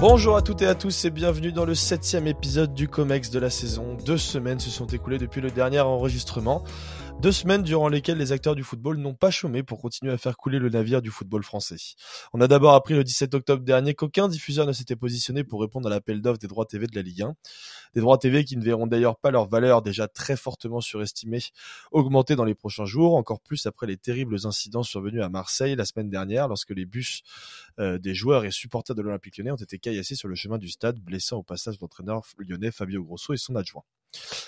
Bonjour à toutes et à tous et bienvenue dans le 7e épisode du Comex de la saison. 2 semaines se sont écoulées depuis le dernier enregistrement. 2 semaines durant lesquelles les acteurs du football n'ont pas chômé pour continuer à faire couler le navire du football français. On a d'abord appris le 17 octobre dernier qu'aucun diffuseur ne s'était positionné pour répondre à l'appel d'offres des droits TV de la Ligue 1. Des droits TV qui ne verront d'ailleurs pas leur valeur déjà très fortement surestimée augmenter dans les prochains jours, encore plus après les terribles incidents survenus à Marseille la semaine dernière lorsque les bus des joueurs et supporters de l'Olympique Lyonnais ont été caillassés sur le chemin du stade, blessant au passage l'entraîneur lyonnais Fabio Grosso et son adjoint.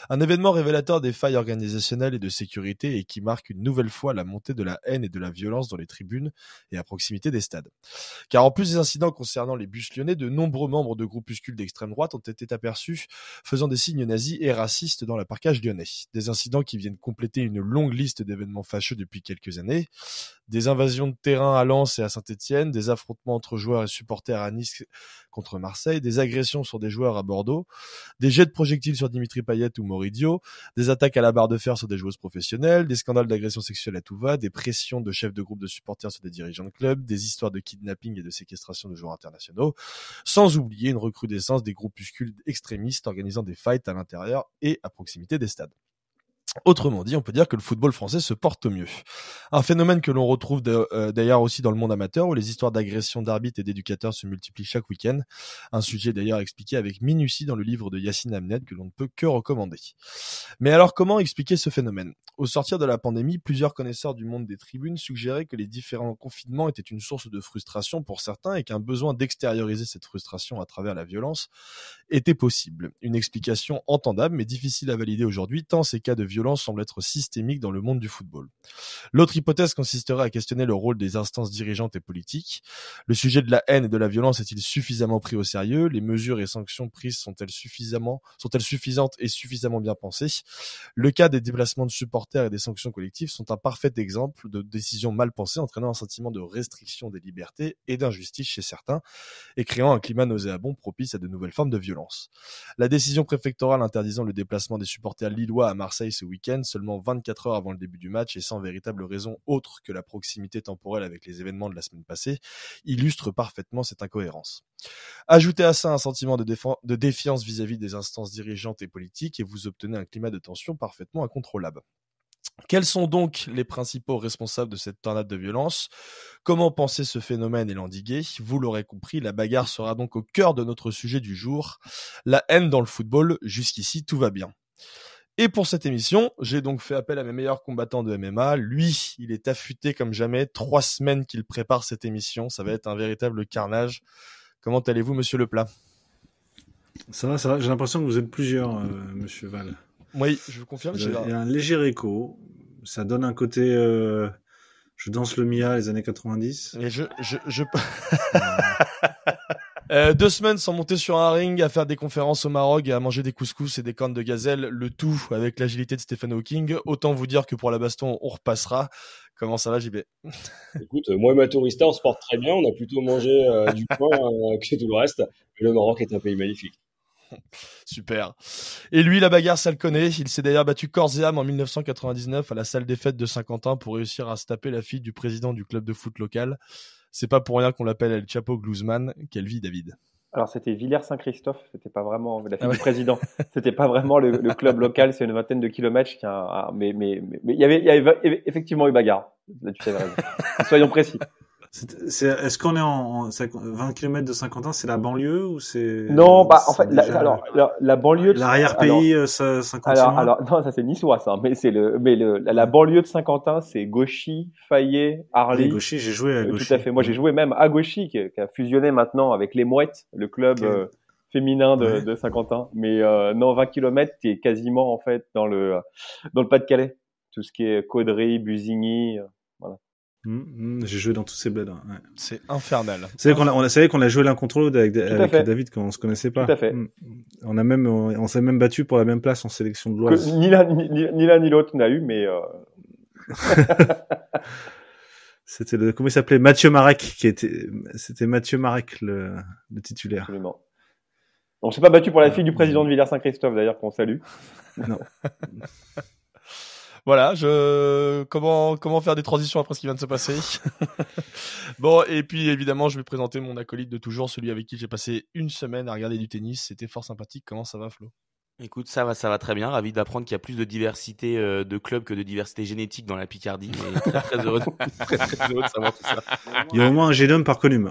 Un événement révélateur des failles organisationnelles et de sécurité et qui marque une nouvelle fois la montée de la haine et de la violence dans les tribunes et à proximité des stades. Car en plus des incidents concernant les bus lyonnais, de nombreux membres de groupuscules d'extrême droite ont été aperçus faisant des signes nazis et racistes dans le parcage lyonnais. Des incidents qui viennent compléter une longue liste d'événements fâcheux depuis quelques années. Des invasions de terrain à Lens et à Saint-Etienne, des affrontements entre joueurs et supporters à Nice contre Marseille, des agressions sur des joueurs à Bordeaux, des jets de projectiles sur Dimitri Payet ou Moridio, des attaques à la barre de fer sur des joueuses professionnelles, des scandales d'agression sexuelle à tout va, des pressions de chefs de groupe de supporters sur des dirigeants de clubs, des histoires de kidnapping et de séquestration de joueurs internationaux, sans oublier une recrudescence des groupuscules extrémistes organisant des fights à l'intérieur et à proximité des stades. Autrement dit, on peut dire que le football français se porte au mieux. Un phénomène que l'on retrouve d'ailleurs aussi dans le monde amateur où les histoires d'agression d'arbitres et d'éducateurs se multiplient chaque week-end. Un sujet d'ailleurs expliqué avec minutie dans le livre de Yacine Amned que l'on ne peut que recommander. Mais alors comment expliquer ce phénomène ? Au sortir de la pandémie, plusieurs connaisseurs du monde des tribunes suggéraient que les différents confinements étaient une source de frustration pour certains et qu'un besoin d'extérioriser cette frustration à travers la violence était possible. Une explication entendable mais difficile à valider aujourd'hui tant ces cas de violence semble être systémique dans le monde du football. L'autre hypothèse consisterait à questionner le rôle des instances dirigeantes et politiques. Le sujet de la haine et de la violence est-il suffisamment pris au sérieux ? Les mesures et sanctions prises sont-elles suffisantes et suffisamment bien pensées ? Le cas des déplacements de supporters et des sanctions collectives sont un parfait exemple de décisions mal pensées entraînant un sentiment de restriction des libertés et d'injustice chez certains et créant un climat nauséabond propice à de nouvelles formes de violence. La décision préfectorale interdisant le déplacement des supporters lillois à Marseille ce week-end, seulement 24 heures avant le début du match et sans véritable raison autre que la proximité temporelle avec les événements de la semaine passée, illustre parfaitement cette incohérence. Ajoutez à ça un sentiment de défiance vis-à-vis des instances dirigeantes et politiques et vous obtenez un climat de tension parfaitement incontrôlable. Quels sont donc les principaux responsables de cette tornade de violence ? Comment penser ce phénomène et l'endiguer ? Vous l'aurez compris, la bagarre sera donc au cœur de notre sujet du jour. La haine dans le football, jusqu'ici tout va bien. Et pour cette émission, j'ai donc fait appel à mes meilleurs combattants de MMA. Lui, il est affûté comme jamais. 3 semaines qu'il prépare cette émission. Ça va être un véritable carnage. Comment allez-vous, monsieur Leplat ? Ça va. J'ai l'impression que vous êtes plusieurs, monsieur Val. Oui, je vous confirme. Il y a un léger écho. Ça donne un côté... je danse le Mia les années 90. Et 2 semaines sans monter sur un ring, à faire des conférences au Maroc et à manger des couscous et des cornes de gazelle, le tout avec l'agilité de Stephen Hawking. Autant vous dire que pour la baston, on repassera. Comment ça va, JB ? Écoute, moi et ma tourista, on se porte très bien. On a plutôt mangé du pain que tout le reste. Mais le Maroc est un pays magnifique. Super. Et lui, la bagarre, ça le connaît. Il s'est d'ailleurs battu corps et âme en 1999 à la salle des fêtes de Saint-Quentin pour réussir à se taper la fille du président du club de foot local. C'est pas pour rien qu'on l'appelle El Chapo Guzman. Quelle vie, David ? Alors, c'était Villers-Saint-Christophe, c'était pas vraiment la fille du président. C'était pas vraiment le club local, c'est une vingtaine de kilomètres. Mais il y avait effectivement eu bagarre. Là, tu savais raison. Soyons précis. Est-ce qu'on est en 20 km de Saint-Quentin, c'est la banlieue ou c'est... Non, en fait, la banlieue... L'arrière-pays Saint-Quentin. Alors, non, ça c'est niçois, ça. La banlieue de Saint-Quentin, c'est Gauchy, Fayet, Arly. Oui, Gauchy, j'ai joué à Gauchy. Tout à fait. Moi, j'ai joué même à Gauchy, qui a fusionné maintenant avec les Mouettes, le club féminin de Saint-Quentin. Mais non, 20 km, t'es quasiment en fait dans le Pas-de-Calais. Tout ce qui est Caudry, Busigny, voilà. J'ai joué dans tous ces bleds. Ouais. C'est infernal. C'est vrai qu'on a joué l'un contre l'autre avec David quand on se connaissait pas. Tout à fait. On s'est même battu pour la même place en sélection de l'Oise. Ni l'un ni l'autre n'a eu, mais. C'était comment il s'appelait, Mathieu Marek c'était Mathieu Marek le titulaire. Absolument. On s'est pas battu pour la fille du président de Villers-Saint-Christophe d'ailleurs qu'on salue. Non. Voilà, comment faire des transitions après ce qui vient de se passer. Bon, et puis évidemment, je vais présenter mon acolyte de toujours, celui avec qui j'ai passé une semaine à regarder du tennis. C'était fort sympathique. Comment ça va, Flo? Écoute, ça va très bien. Ravi d'apprendre qu'il y a plus de diversité de clubs que de diversité génétique dans la Picardie. Mais très heureux, très heureux de savoir tout ça. Il y a au moins un génome par commune.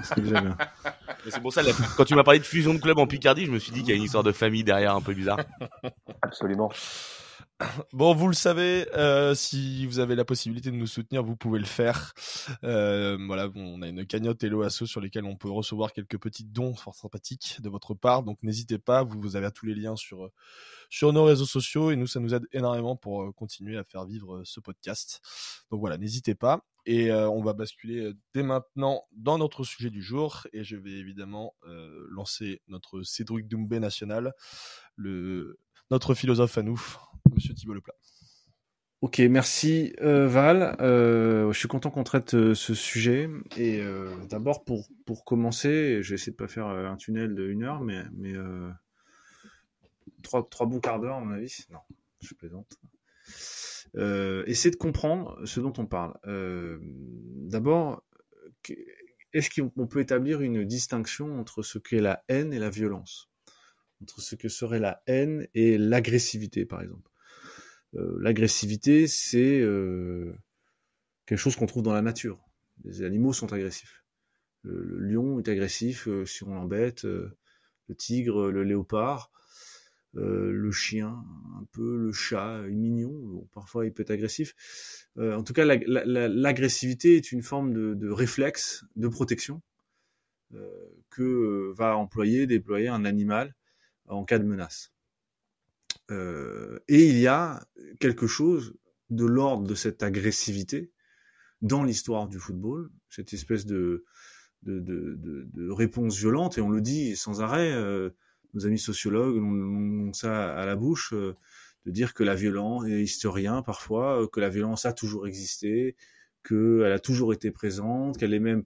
C'est déjà bien. Mais c'est pour ça, quand tu m'as parlé de fusion de clubs en Picardie, je me suis dit qu'il y a une histoire de famille derrière un peu bizarre. Absolument. Bon, vous le savez, si vous avez la possibilité de nous soutenir, vous pouvez le faire. Voilà, on a une cagnotte Hello Asso sur lesquelles on peut recevoir quelques petits dons fort sympathiques de votre part. Donc n'hésitez pas, vous avez tous les liens sur nos réseaux sociaux et nous, ça nous aide énormément pour continuer à faire vivre ce podcast. Donc voilà, n'hésitez pas. Et on va basculer dès maintenant dans notre sujet du jour. Et je vais évidemment lancer notre Cédric Doumbé national, notre philosophe à nous, Monsieur Thibault Leplat. Ok, merci Val. Je suis content qu'on traite ce sujet. Et d'abord, pour commencer, je vais essayer de pas faire un tunnel de 1 heure, mais 3 bons quarts d'heure à mon avis. Non, je plaisante. Essayer de comprendre ce dont on parle. D'abord, est-ce qu'on peut établir une distinction entre ce qu'est la haine et la violence, entre ce que serait la haine et l'agressivité, par exemple? L'agressivité, c'est quelque chose qu'on trouve dans la nature. Les animaux sont agressifs. Le lion est agressif si on l'embête, le tigre, le léopard, le chien, un peu, le chat est mignon, bon, parfois il peut être agressif. En tout cas, l'agressivité est une forme de réflexe, de protection que va déployer un animal en cas de menace. Et il y a quelque chose de l'ordre de cette agressivité dans l'histoire du football, cette espèce de réponse violente, et on le dit sans arrêt, nos amis sociologues ont ça à la bouche, de dire que la violence, et historiens parfois, que la violence a toujours existé, qu'elle a toujours été présente, qu'elle est même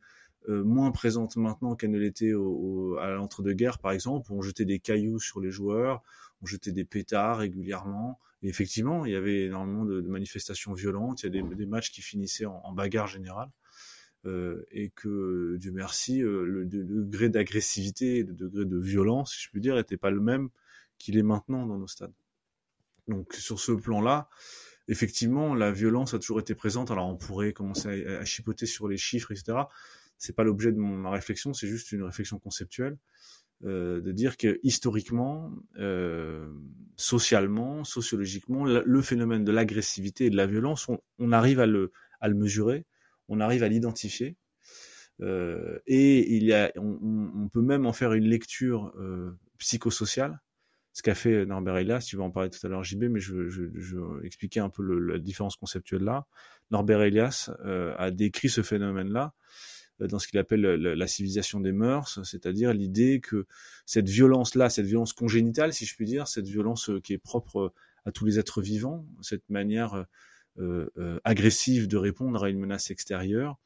moins présente maintenant qu'elle ne l'était à l'entre-deux-guerres, par exemple, où on jetait des cailloux sur les joueurs, on jetait des pétards régulièrement. Et effectivement, il y avait énormément de manifestations violentes, il y a des matchs qui finissaient en bagarre générale. Et que, Dieu merci, le degré d'agressivité, le degré de violence, si je puis dire, n'était pas le même qu'il est maintenant dans nos stades. Donc sur ce plan-là, effectivement, la violence a toujours été présente. Alors on pourrait commencer à chipoter sur les chiffres, etc. C'est pas l'objet de ma réflexion, c'est juste une réflexion conceptuelle, de dire que historiquement, socialement, sociologiquement, le phénomène de l'agressivité et de la violence, on arrive à le mesurer, on arrive à l'identifier, et on peut même en faire une lecture psychosociale, ce qu'a fait Norbert Elias. Tu vas en parler tout à l'heure, JB, mais je vais expliquer un peu la différence conceptuelle là. Norbert Elias a décrit ce phénomène-là dans ce qu'il appelle la civilisation des mœurs, c'est-à-dire l'idée que cette violence-là, cette violence congénitale, si je puis dire, cette violence qui est propre à tous les êtres vivants, cette manière agressive de répondre à une menace extérieure,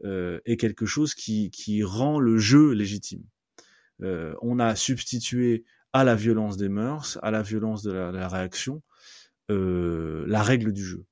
est quelque chose qui rend le jeu légitime. On a substitué à la violence des mœurs, à la violence de la réaction, la règle du jeu.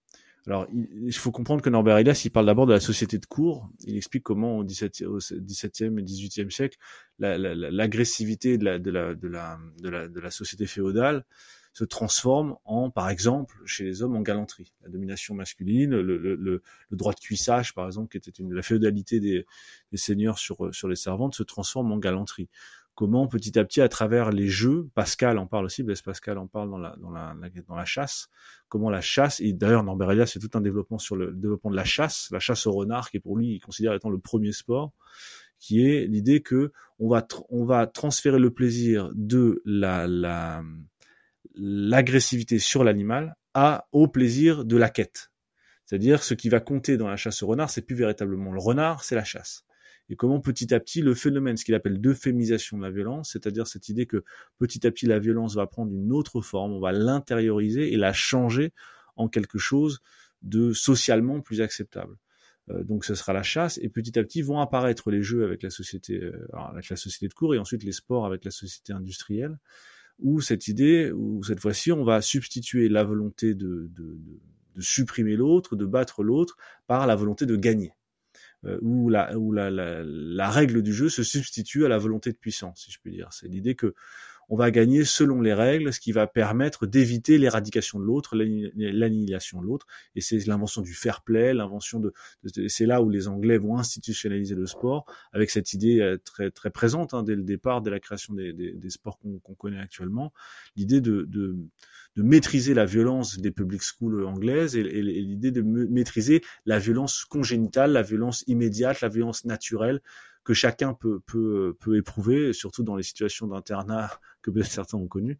Alors, il faut comprendre que Norbert Elias, il parle d'abord de la société de cour. Il explique comment au XVIIe et XVIIIe siècle, l'agressivité de la société féodale se transforme en, par exemple, chez les hommes, en galanterie. La domination masculine, le droit de cuissage, par exemple, qui était la féodalité des seigneurs sur les servantes, se transforme en galanterie. Comment petit à petit, à travers les jeux, Pascal en parle aussi, Blaise Pascal en parle dans la chasse, comment la chasse, et d'ailleurs Norbert Elias fait tout un développement sur le développement de la chasse au renard, qui est pour lui, il considère étant le premier sport, qui est l'idée que on va transférer le plaisir de l'agressivité sur l'animal au plaisir de la quête. C'est-à-dire, ce qui va compter dans la chasse au renard, c'est plus véritablement le renard, c'est la chasse. Et comment petit à petit le phénomène, ce qu'il appelle d'euphémisation de la violence, c'est-à-dire cette idée que petit à petit la violence va prendre une autre forme, on va l'intérioriser et la changer en quelque chose de socialement plus acceptable. Donc ce sera la chasse, et petit à petit vont apparaître les jeux avec la société de cour, et ensuite les sports avec la société industrielle, où cette idée, où cette fois-ci, on va substituer la volonté de supprimer l'autre, de battre l'autre, par la volonté de gagner. Où la règle du jeu se substitue à la volonté de puissance, si je puis dire. C'est l'idée que on va gagner selon les règles, ce qui va permettre d'éviter l'éradication de l'autre, l'annihilation de l'autre. Et c'est l'invention du fair play, c'est là où les Anglais vont institutionnaliser le sport, avec cette idée très très présente dès le départ, dès la création des sports qu'on connaît actuellement, l'idée de maîtriser la violence des public schools anglaises et l'idée de maîtriser la violence congénitale, la violence immédiate, la violence naturelle que chacun peut éprouver, surtout dans les situations d'internat que peut-être certains ont connues,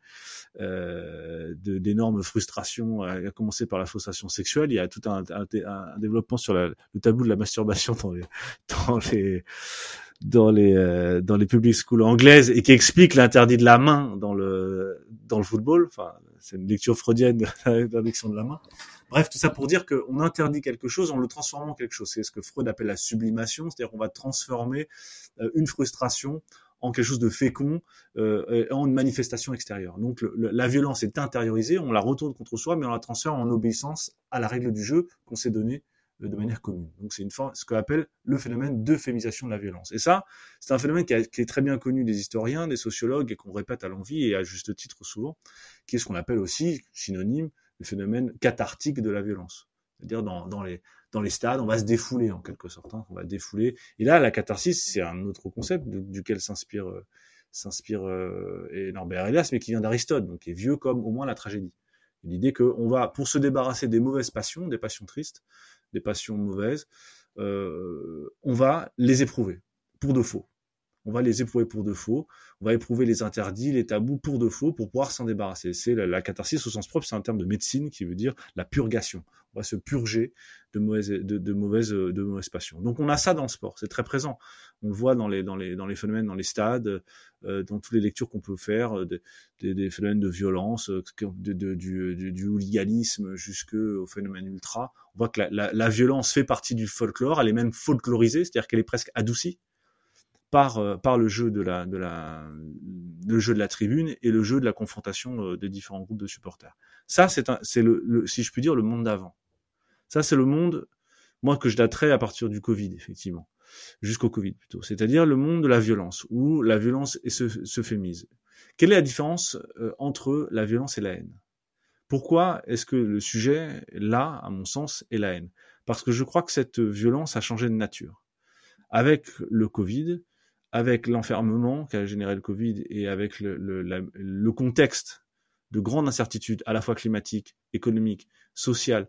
d'énormes frustrations, à commencer par la frustration sexuelle. Il y a tout un développement sur le tabou de la masturbation dans les public schools anglaises et qui explique l'interdit de la main dans le football. Enfin, c'est une lecture freudienne de l'interdiction de la main. Bref, tout ça pour dire qu'on interdit quelque chose en le transformant en quelque chose. C'est ce que Freud appelle la sublimation, c'est-à-dire qu'on va transformer une frustration en quelque chose de fécond, en une manifestation extérieure. Donc la violence est intériorisée, on la retourne contre soi, mais on la transforme en obéissance à la règle du jeu qu'on s'est donnée de manière commune. Donc c'est ce qu'on appelle le phénomène d'euphémisation de la violence. Et ça, c'est un phénomène qui est très bien connu des historiens, des sociologues, et qu'on répète à l'envi et à juste titre souvent, qui est ce qu'on appelle aussi, synonyme, le phénomène cathartique de la violence. C'est-à-dire dans les stades, on va se défouler en quelque sorte, on va défouler. Et là, la catharsis, c'est un autre concept duquel s'inspire Norbert Elias, mais qui vient d'Aristote, donc qui est vieux comme au moins la tragédie. L'idée qu'on va, pour se débarrasser des mauvaises passions, des passions tristes, des passions mauvaises, on va les éprouver pour de faux. On va les éprouver pour de faux, on va éprouver les interdits, les tabous pour de faux, pour pouvoir s'en débarrasser. C'est la catharsis au sens propre, c'est un terme de médecine qui veut dire la purgation. On va se purger de mauvaises passions. Donc on a ça dans le sport, c'est très présent. On le voit dans les phénomènes, dans les stades, dans toutes les lectures qu'on peut faire, des phénomènes de violence, du hooliganisme jusqu'au phénomène ultra. On voit que la violence fait partie du folklore, elle est même folklorisée, c'est-à-dire qu'elle est presque adoucie par le jeu le jeu de la tribune et le jeu de la confrontation des différents groupes de supporters. Ça, c'est le si je puis dire, le monde d'avant. Ça, c'est le monde, moi, que je daterais à partir du Covid, effectivement. Jusqu'au Covid, plutôt. C'est-à-dire le monde de la violence, où la violence s'euphémise. Quelle est la différence entre la violence et la haine? Pourquoi est-ce que le sujet, là, à mon sens, est la haine? Parce que je crois que cette violence a changé de nature. Avec le Covid, avec l'enfermement qu'a généré le Covid et avec le contexte de grande incertitude, à la fois climatique, économique, sociale,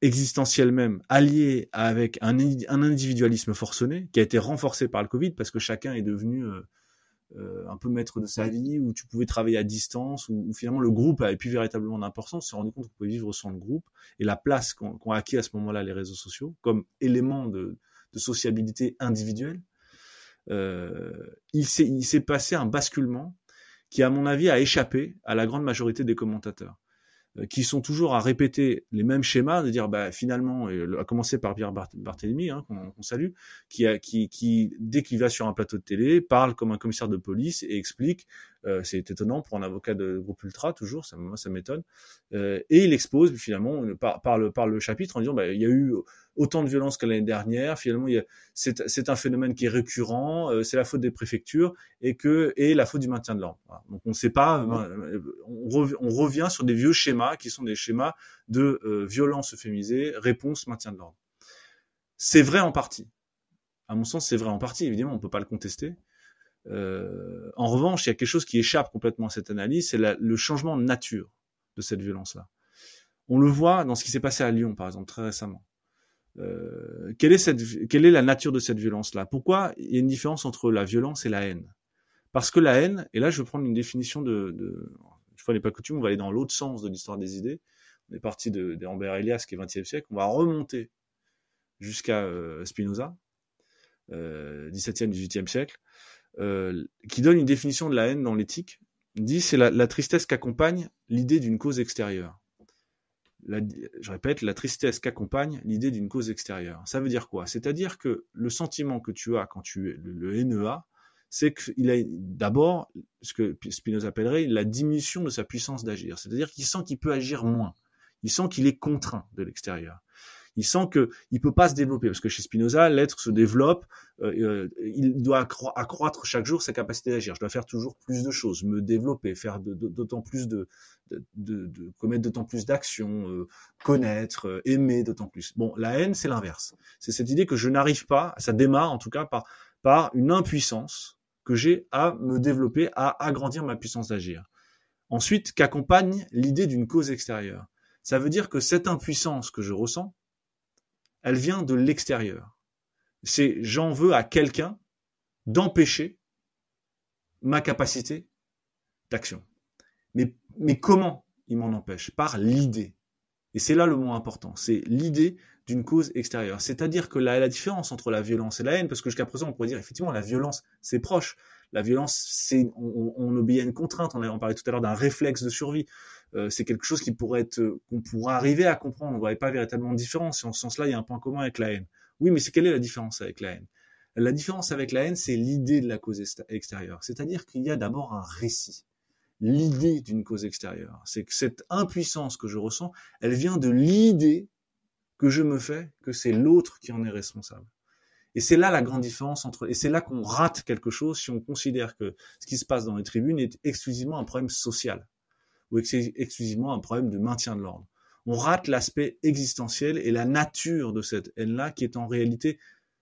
existentielle même, alliée avec un individualisme forcené qui a été renforcé par le Covid parce que chacun est devenu un peu maître de sa vie, où tu pouvais travailler à distance, où finalement le groupe avait plus véritablement d'importance, on s'est rendu compte qu'on pouvait vivre sans le groupe, et la place qu'ont acquis à ce moment-là les réseaux sociaux comme élément de sociabilité individuelle. Il s'est passé un basculement qui, à mon avis, a échappé à la grande majorité des commentateurs, qui sont toujours à répéter les mêmes schémas, de dire finalement, à commencer par Pierre Barthélemy, qu'on salue, qui dès qu'il va sur un plateau de télé, parle comme un commissaire de police et explique, c'est étonnant pour un avocat de groupe ultra, toujours, ça m'étonne, et il expose finalement par le chapitre en disant il y a eu autant de violence que l'année dernière, finalement c'est un phénomène qui est récurrent, c'est la faute des préfectures et la faute du maintien de l'ordre. Voilà. Donc on ne sait pas, on revient sur des vieux schémas qui sont des schémas de violence euphémisée, réponse, maintien de l'ordre. C'est vrai en partie. À mon sens, c'est vrai en partie, évidemment, on ne peut pas le contester. En revanche, il y a quelque chose qui échappe complètement à cette analyse, c'est le changement de nature de cette violence-là. On le voit dans ce qui s'est passé à Lyon, par exemple, très récemment. Quelle est la nature de cette violence-là? Pourquoi il y a une différence entre la violence et la haine? Parce que la haine, et là je vais prendre une définition une fois n'est pas coutume, on va aller dans l'autre sens de l'histoire des idées. On est parti de Norbert Elias qui est 20e siècle, on va remonter jusqu'à Spinoza, 17e, 18e siècle, qui donne une définition de la haine dans l'éthique. Il dit c'est la tristesse qu'accompagne l'idée d'une cause extérieure. Je répète, la tristesse qu'accompagne l'idée d'une cause extérieure. Ça veut dire quoi? C'est-à-dire que le sentiment que tu as quand tu es le NEA, c'est qu'il a d'abord ce que Spinoza appellerait la diminution de sa puissance d'agir. C'est-à-dire qu'il sent qu'il peut agir moins. Il sent qu'il est contraint de l'extérieur. Il sent qu'il ne peut pas se développer, parce que chez Spinoza, l'être se développe, il doit accroître chaque jour sa capacité d'agir. Je dois faire toujours plus de choses, me développer, faire d'autant plus commettre d'autant plus d'actions, connaître, aimer d'autant plus. Bon, la haine, c'est l'inverse. C'est cette idée que je n'arrive pas, ça démarre en tout cas par une impuissance que j'ai à me développer, à agrandir ma puissance d'agir. Ensuite, qu'accompagne l'idée d'une cause extérieure. Ça veut dire que cette impuissance que je ressens, elle vient de l'extérieur. C'est j'en veux à quelqu'un d'empêcher ma capacité d'action. Mais comment il m'en empêche? Par l'idée. Et c'est là le mot important. C'est l'idée d'une cause extérieure. C'est-à-dire que la différence entre la violence et la haine, parce que jusqu'à présent on pourrait dire effectivement la violence c'est proche. La violence, on obéit à une contrainte. On parlait tout à l'heure d'un réflexe de survie. C'est quelque chose qu'on pourra arriver à comprendre. On ne voit pas véritablement de différence. Et en ce sens-là, il y a un point commun avec la haine. Oui, mais quelle est la différence avec la haine? La différence avec la haine, c'est l'idée de la cause extérieure. C'est-à-dire qu'il y a d'abord un récit. L'idée d'une cause extérieure. C'est que cette impuissance que je ressens, elle vient de l'idée que je me fais que c'est l'autre qui en est responsable. Et c'est là la grande différence et c'est là qu'on rate quelque chose si on considère que ce qui se passe dans les tribunes est exclusivement un problème social ou exclusivement un problème de maintien de l'ordre. On rate l'aspect existentiel et la nature de cette haine-là qui est en réalité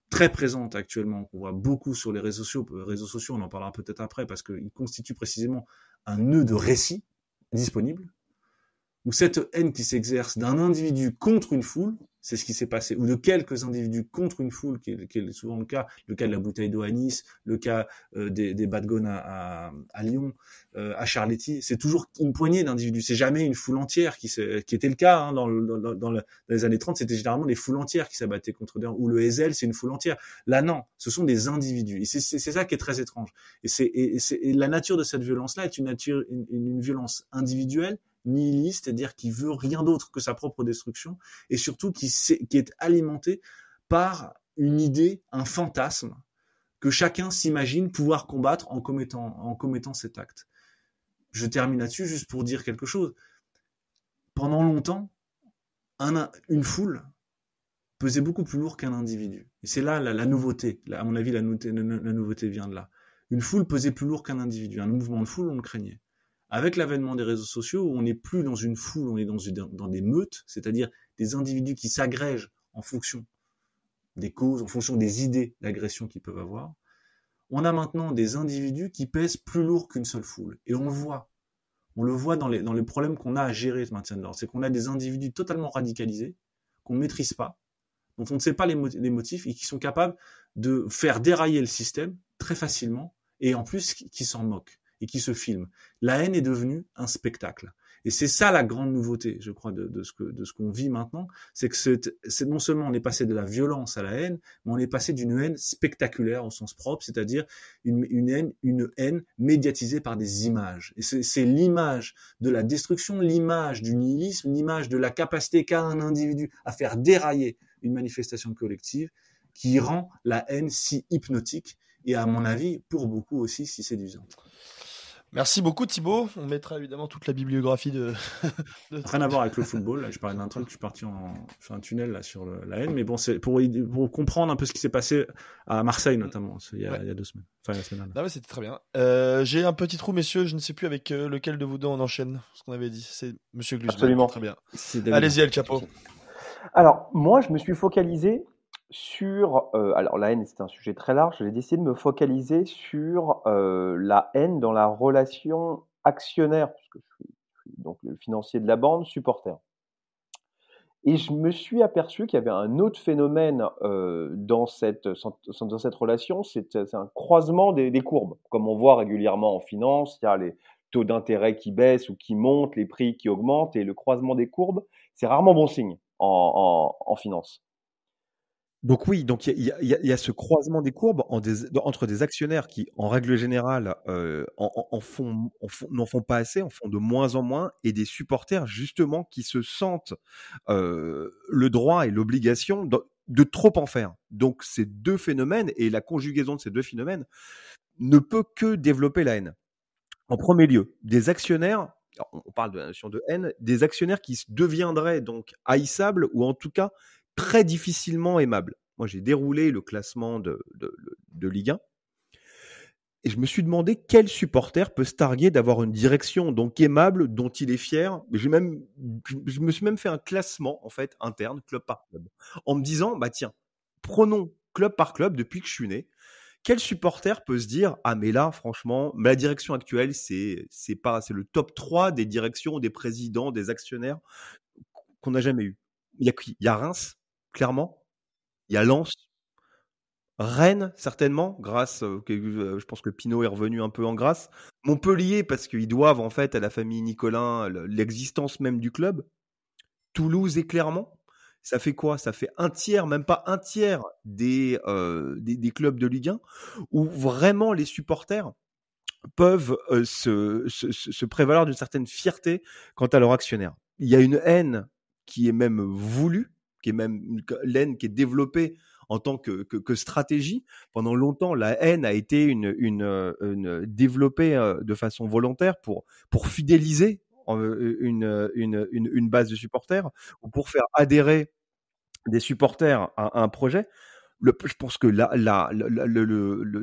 très présente actuellement, qu'on voit beaucoup sur les réseaux sociaux. Les réseaux sociaux, on en parlera peut-être après parce qu'ils constituent précisément un nœud de récit disponible, où cette haine qui s'exerce d'un individu contre une foule, c'est ce qui s'est passé, ou de quelques individus contre une foule, qui est souvent le cas de la bouteille d'eau à Nice, le cas des bad guns à Lyon, à Charletti, c'est toujours une poignée d'individus, c'est jamais une foule entière qui était le cas dans les années 30, c'était généralement des foules entières qui s'abattaient contre des, ou le Hazel, c'est une foule entière. Là non, ce sont des individus, et c'est ça qui est très étrange. Et la nature de cette violence-là est une violence individuelle, nihiliste, c'est-à-dire qui veut rien d'autre que sa propre destruction, et surtout qui est alimenté par une idée, un fantasme que chacun s'imagine pouvoir combattre en commettant cet acte. Je termine là-dessus juste pour dire quelque chose. Pendant longtemps, une foule pesait beaucoup plus lourd qu'un individu. Et c'est là la nouveauté. À mon avis, la nouveauté vient de là. Une foule pesait plus lourd qu'un individu. Un mouvement de foule, on le craignait. Avec l'avènement des réseaux sociaux, où on n'est plus dans une foule, on est dans des meutes, c'est-à-dire des individus qui s'agrègent en fonction des causes, en fonction des idées d'agression qu'ils peuvent avoir, on a maintenant des individus qui pèsent plus lourd qu'une seule foule. Et on le voit dans les problèmes qu'on a à gérer ce maintien de l'ordre. C'est qu'on a des individus totalement radicalisés, qu'on ne maîtrise pas, dont on ne sait pas les motifs, et qui sont capables de faire dérailler le système très facilement, et en plus qui s'en moquent et qui se filment. La haine est devenue un spectacle. Et c'est ça la grande nouveauté, je crois, de ce qu'on vit maintenant, c'est que c'est non seulement on est passé de la violence à la haine, mais on est passé d'une haine spectaculaire au sens propre, c'est-à-dire une haine médiatisée par des images. Et c'est l'image de la destruction, l'image du nihilisme, l'image de la capacité qu'a un individu à faire dérailler une manifestation collective qui rend la haine si hypnotique et, à mon avis, pour beaucoup aussi, si séduisante. Merci beaucoup Thibaut, on mettra évidemment toute la bibliographie de... Rien à voir avec le football, là je parlais d'un truc, je suis parti sur un tunnel là, sur la haine, mais bon, c'est pour comprendre un peu ce qui s'est passé à Marseille notamment, il y a 2 semaines, enfin la semaine dernière. Ah ouais, c'était très bien. J'ai un petit trou messieurs, je ne sais plus avec lequel de vous deux on enchaîne, ce qu'on avait dit, c'est Monsieur Glusman. Absolument. Très bien. Allez-y El Chapo. Alors, moi je me suis focalisé sur, alors la haine c'est un sujet très large, j'ai décidé de me focaliser sur la haine dans la relation actionnaire, puisque je suis donc le financier de la bande, supporter. Et je me suis aperçu qu'il y avait un autre phénomène dans cette relation, c'est un croisement des courbes. Comme on voit régulièrement en finance, il y a les taux d'intérêt qui baissent ou qui montent, les prix qui augmentent, et le croisement des courbes, c'est rarement bon signe en finance. Donc oui, donc il y a ce croisement des courbes entre des actionnaires qui, en règle générale, n'en font pas assez, en font de moins en moins, et des supporters justement qui se sentent le droit et l'obligation de trop en faire. Donc ces deux phénomènes et la conjugaison de ces deux phénomènes ne peut que développer la haine. En premier lieu, des actionnaires, on parle de la notion de haine, des actionnaires qui deviendraient donc haïssables ou en tout cas très difficilement aimables. Moi, j'ai déroulé le classement de Ligue 1 et je me suis demandé quel supporter peut se targuer d'avoir une direction donc aimable, dont il est fier. Je me suis même fait un classement en fait interne, club par club, en me disant bah tiens, prenons club par club depuis que je suis né. Quel supporter peut se dire ah mais là franchement la direction actuelle c'est le top 3 des directions, des présidents, des actionnaires qu'on n'a jamais eu. Il y a qui? Il y a Reims, clairement. Il y a Lens, Rennes certainement, grâce je pense que Pinot est revenu un peu en grâce. Montpellier parce qu'ils doivent en fait à la famille Nicolin l'existence même du club. Toulouse et Clermont. Ça fait quoi? Ça fait un tiers, même pas un tiers des clubs de Ligue 1 où vraiment les supporters peuvent se prévaloir d'une certaine fierté quant à leur actionnaire. Il y a une haine qui est même voulue, qui est même l'haine qui est développée en tant que stratégie. Pendant longtemps, la haine a été une développée de façon volontaire pour fidéliser une base de supporters ou pour faire adhérer des supporters à un projet. Je pense que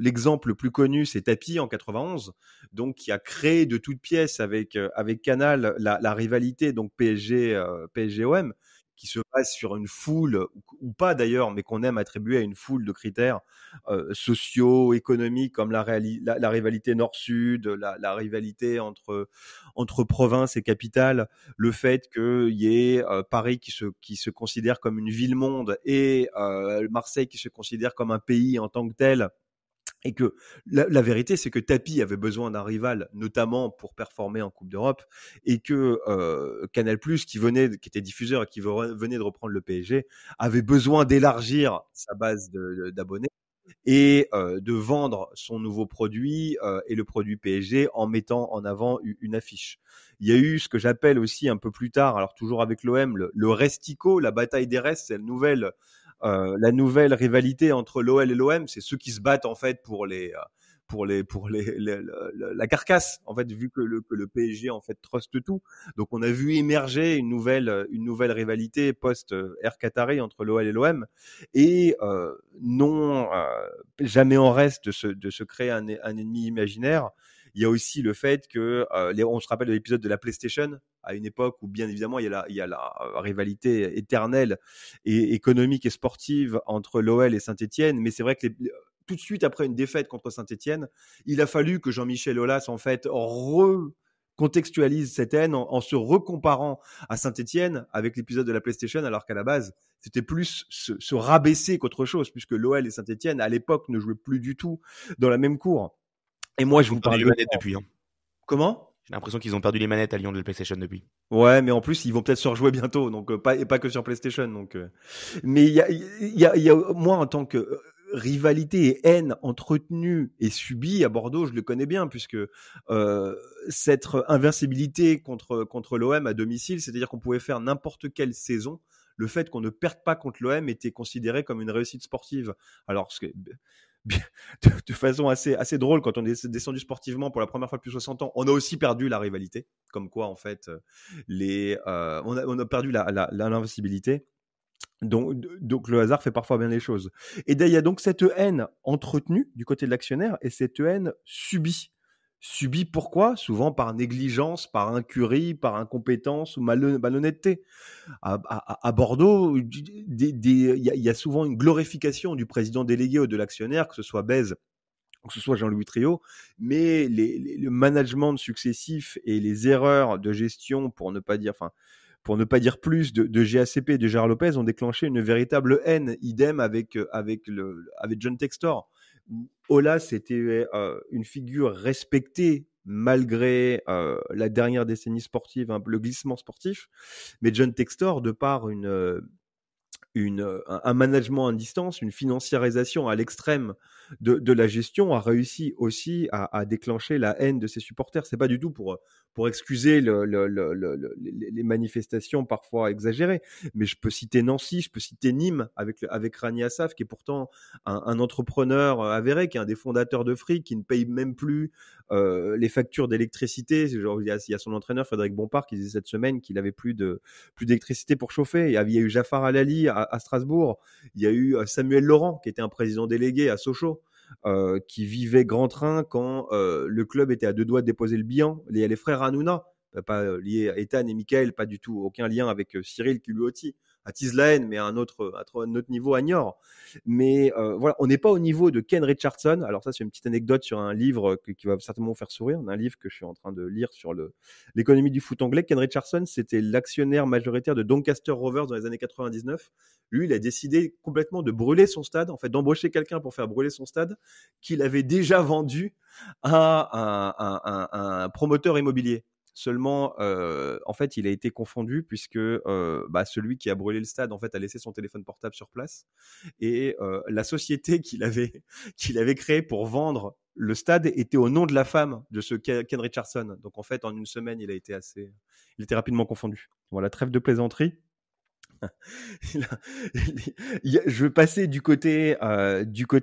l'exemple le plus connu, c'est Tapi en 91, donc qui a créé de toutes pièces avec Canal la rivalité donc PSG-OM, qui se base sur une foule ou pas d'ailleurs, mais qu'on aime attribuer à une foule de critères sociaux, économiques, comme la rivalité Nord-Sud, la rivalité entre province et capitale, le fait qu'il y ait Paris qui se considère comme une ville-monde et Marseille qui se considère comme un pays en tant que tel. Et que la vérité, c'est que Tapi avait besoin d'un rival, notamment pour performer en Coupe d'Europe, et que Canal+, qui était diffuseur et qui venait de reprendre le PSG, avait besoin d'élargir sa base d'abonnés et de vendre son nouveau produit et le produit PSG en mettant en avant une affiche. Il y a eu ce que j'appelle aussi un peu plus tard, alors toujours avec l'OM, le Restico, la bataille des restes, c'est la nouvelle rivalité entre l'OL et l'OM, c'est ceux qui se battent en fait pour la carcasse, en fait, vu que le PSG en fait truste tout. Donc on a vu émerger une nouvelle rivalité post Air Qatari entre l'OL et l'OM, et non jamais en reste de se créer un ennemi imaginaire. Il y a aussi le fait que on se rappelle de l'épisode de la PlayStation, à une époque où bien évidemment il y a la rivalité éternelle et économique et sportive entre l'OL et Saint-Étienne, mais c'est vrai que tout de suite après une défaite contre Saint-Étienne, il a fallu que Jean-Michel Aulas en fait recontextualise cette haine en se recomparant à Saint-Étienne avec l'épisode de la PlayStation, alors qu'à la base c'était plus se rabaisser qu'autre chose, puisque l'OL et Saint-Étienne à l'époque ne jouaient plus du tout dans la même cour. Et moi, je vous parle les manettes depuis. Hein. Comment ? J'ai l'impression qu'ils ont perdu les manettes à Lyon de la PlayStation depuis. Ouais, mais en plus, ils vont peut-être se rejouer bientôt, donc pas que sur PlayStation. Donc, mais il y a moi en tant que rivalité et haine entretenue et subie à Bordeaux, je le connais bien, puisque cette invincibilité contre l'OM à domicile, c'est-à-dire qu'on pouvait faire n'importe quelle saison. Le fait qu'on ne perde pas contre l'OM était considéré comme une réussite sportive. Alors, de façon assez drôle, quand on est descendu sportivement pour la première fois depuis 60 ans, on a aussi perdu la rivalité, comme quoi en fait on a perdu l'invincibilité. Donc le hasard fait parfois bien les choses. Et il y a donc cette haine entretenue du côté de l'actionnaire et cette haine subie. Subie pourquoi ? Souvent par négligence, par incurie, par incompétence ou malhonnêteté. À Bordeaux, il y a souvent une glorification du président délégué ou de l'actionnaire, que ce soit Bèze, que ce soit Jean-Louis Trio, mais le management successif et les erreurs de gestion, pour ne pas dire plus, de GACP et de Gérard Lopez ont déclenché une véritable haine. Idem avec John Textor. Aulas, c'était une figure respectée malgré la dernière décennie sportive, le glissement sportif. Mais John Textor, de par un management à distance, une financiarisation à l'extrême de la gestion, a réussi aussi à déclencher la haine de ses supporters. C'est pas du tout pour pour excuser les manifestations parfois exagérées. Mais je peux citer Nancy, je peux citer Nîmes avec Rani Assaf, qui est pourtant un entrepreneur avéré, qui est un des fondateurs de Free, qui ne paye même plus les factures d'électricité. Genre, il y a son entraîneur Frédéric Bompard qui disait cette semaine qu'il avait plus d'électricité pour chauffer. Il y a eu Jafar Alali à Strasbourg. Il y a eu Samuel Laurent, qui était un président délégué à Sochaux, qui vivait grand train quand le club était à 2 doigts de déposer le bilan. Il y a les frères Hanouna, pas liés à Ethan et Michael, pas du tout, aucun lien avec Cyril qui lui aussi attise la haine, mais à un autre niveau à Niort. Mais voilà, on n'est pas au niveau de Ken Richardson. Alors ça, c'est une petite anecdote sur un livre qui va certainement vous faire sourire. Un livre que je suis en train de lire sur l'économie du foot anglais. Ken Richardson, c'était l'actionnaire majoritaire de Doncaster Rovers dans les années 99. Lui, il a décidé complètement de brûler son stade, en fait, d'embaucher quelqu'un pour faire brûler son stade qu'il avait déjà vendu à un promoteur immobilier. Seulement, en fait, il a été confondu puisque celui qui a brûlé le stade, en fait, a laissé son téléphone portable sur place, et la société qu'il avait créée pour vendre le stade était au nom de la femme de ce Ken Richardson. Donc, en fait, en une semaine, il était rapidement confondu. Voilà, trêve de plaisanterie. Je vais passer du côté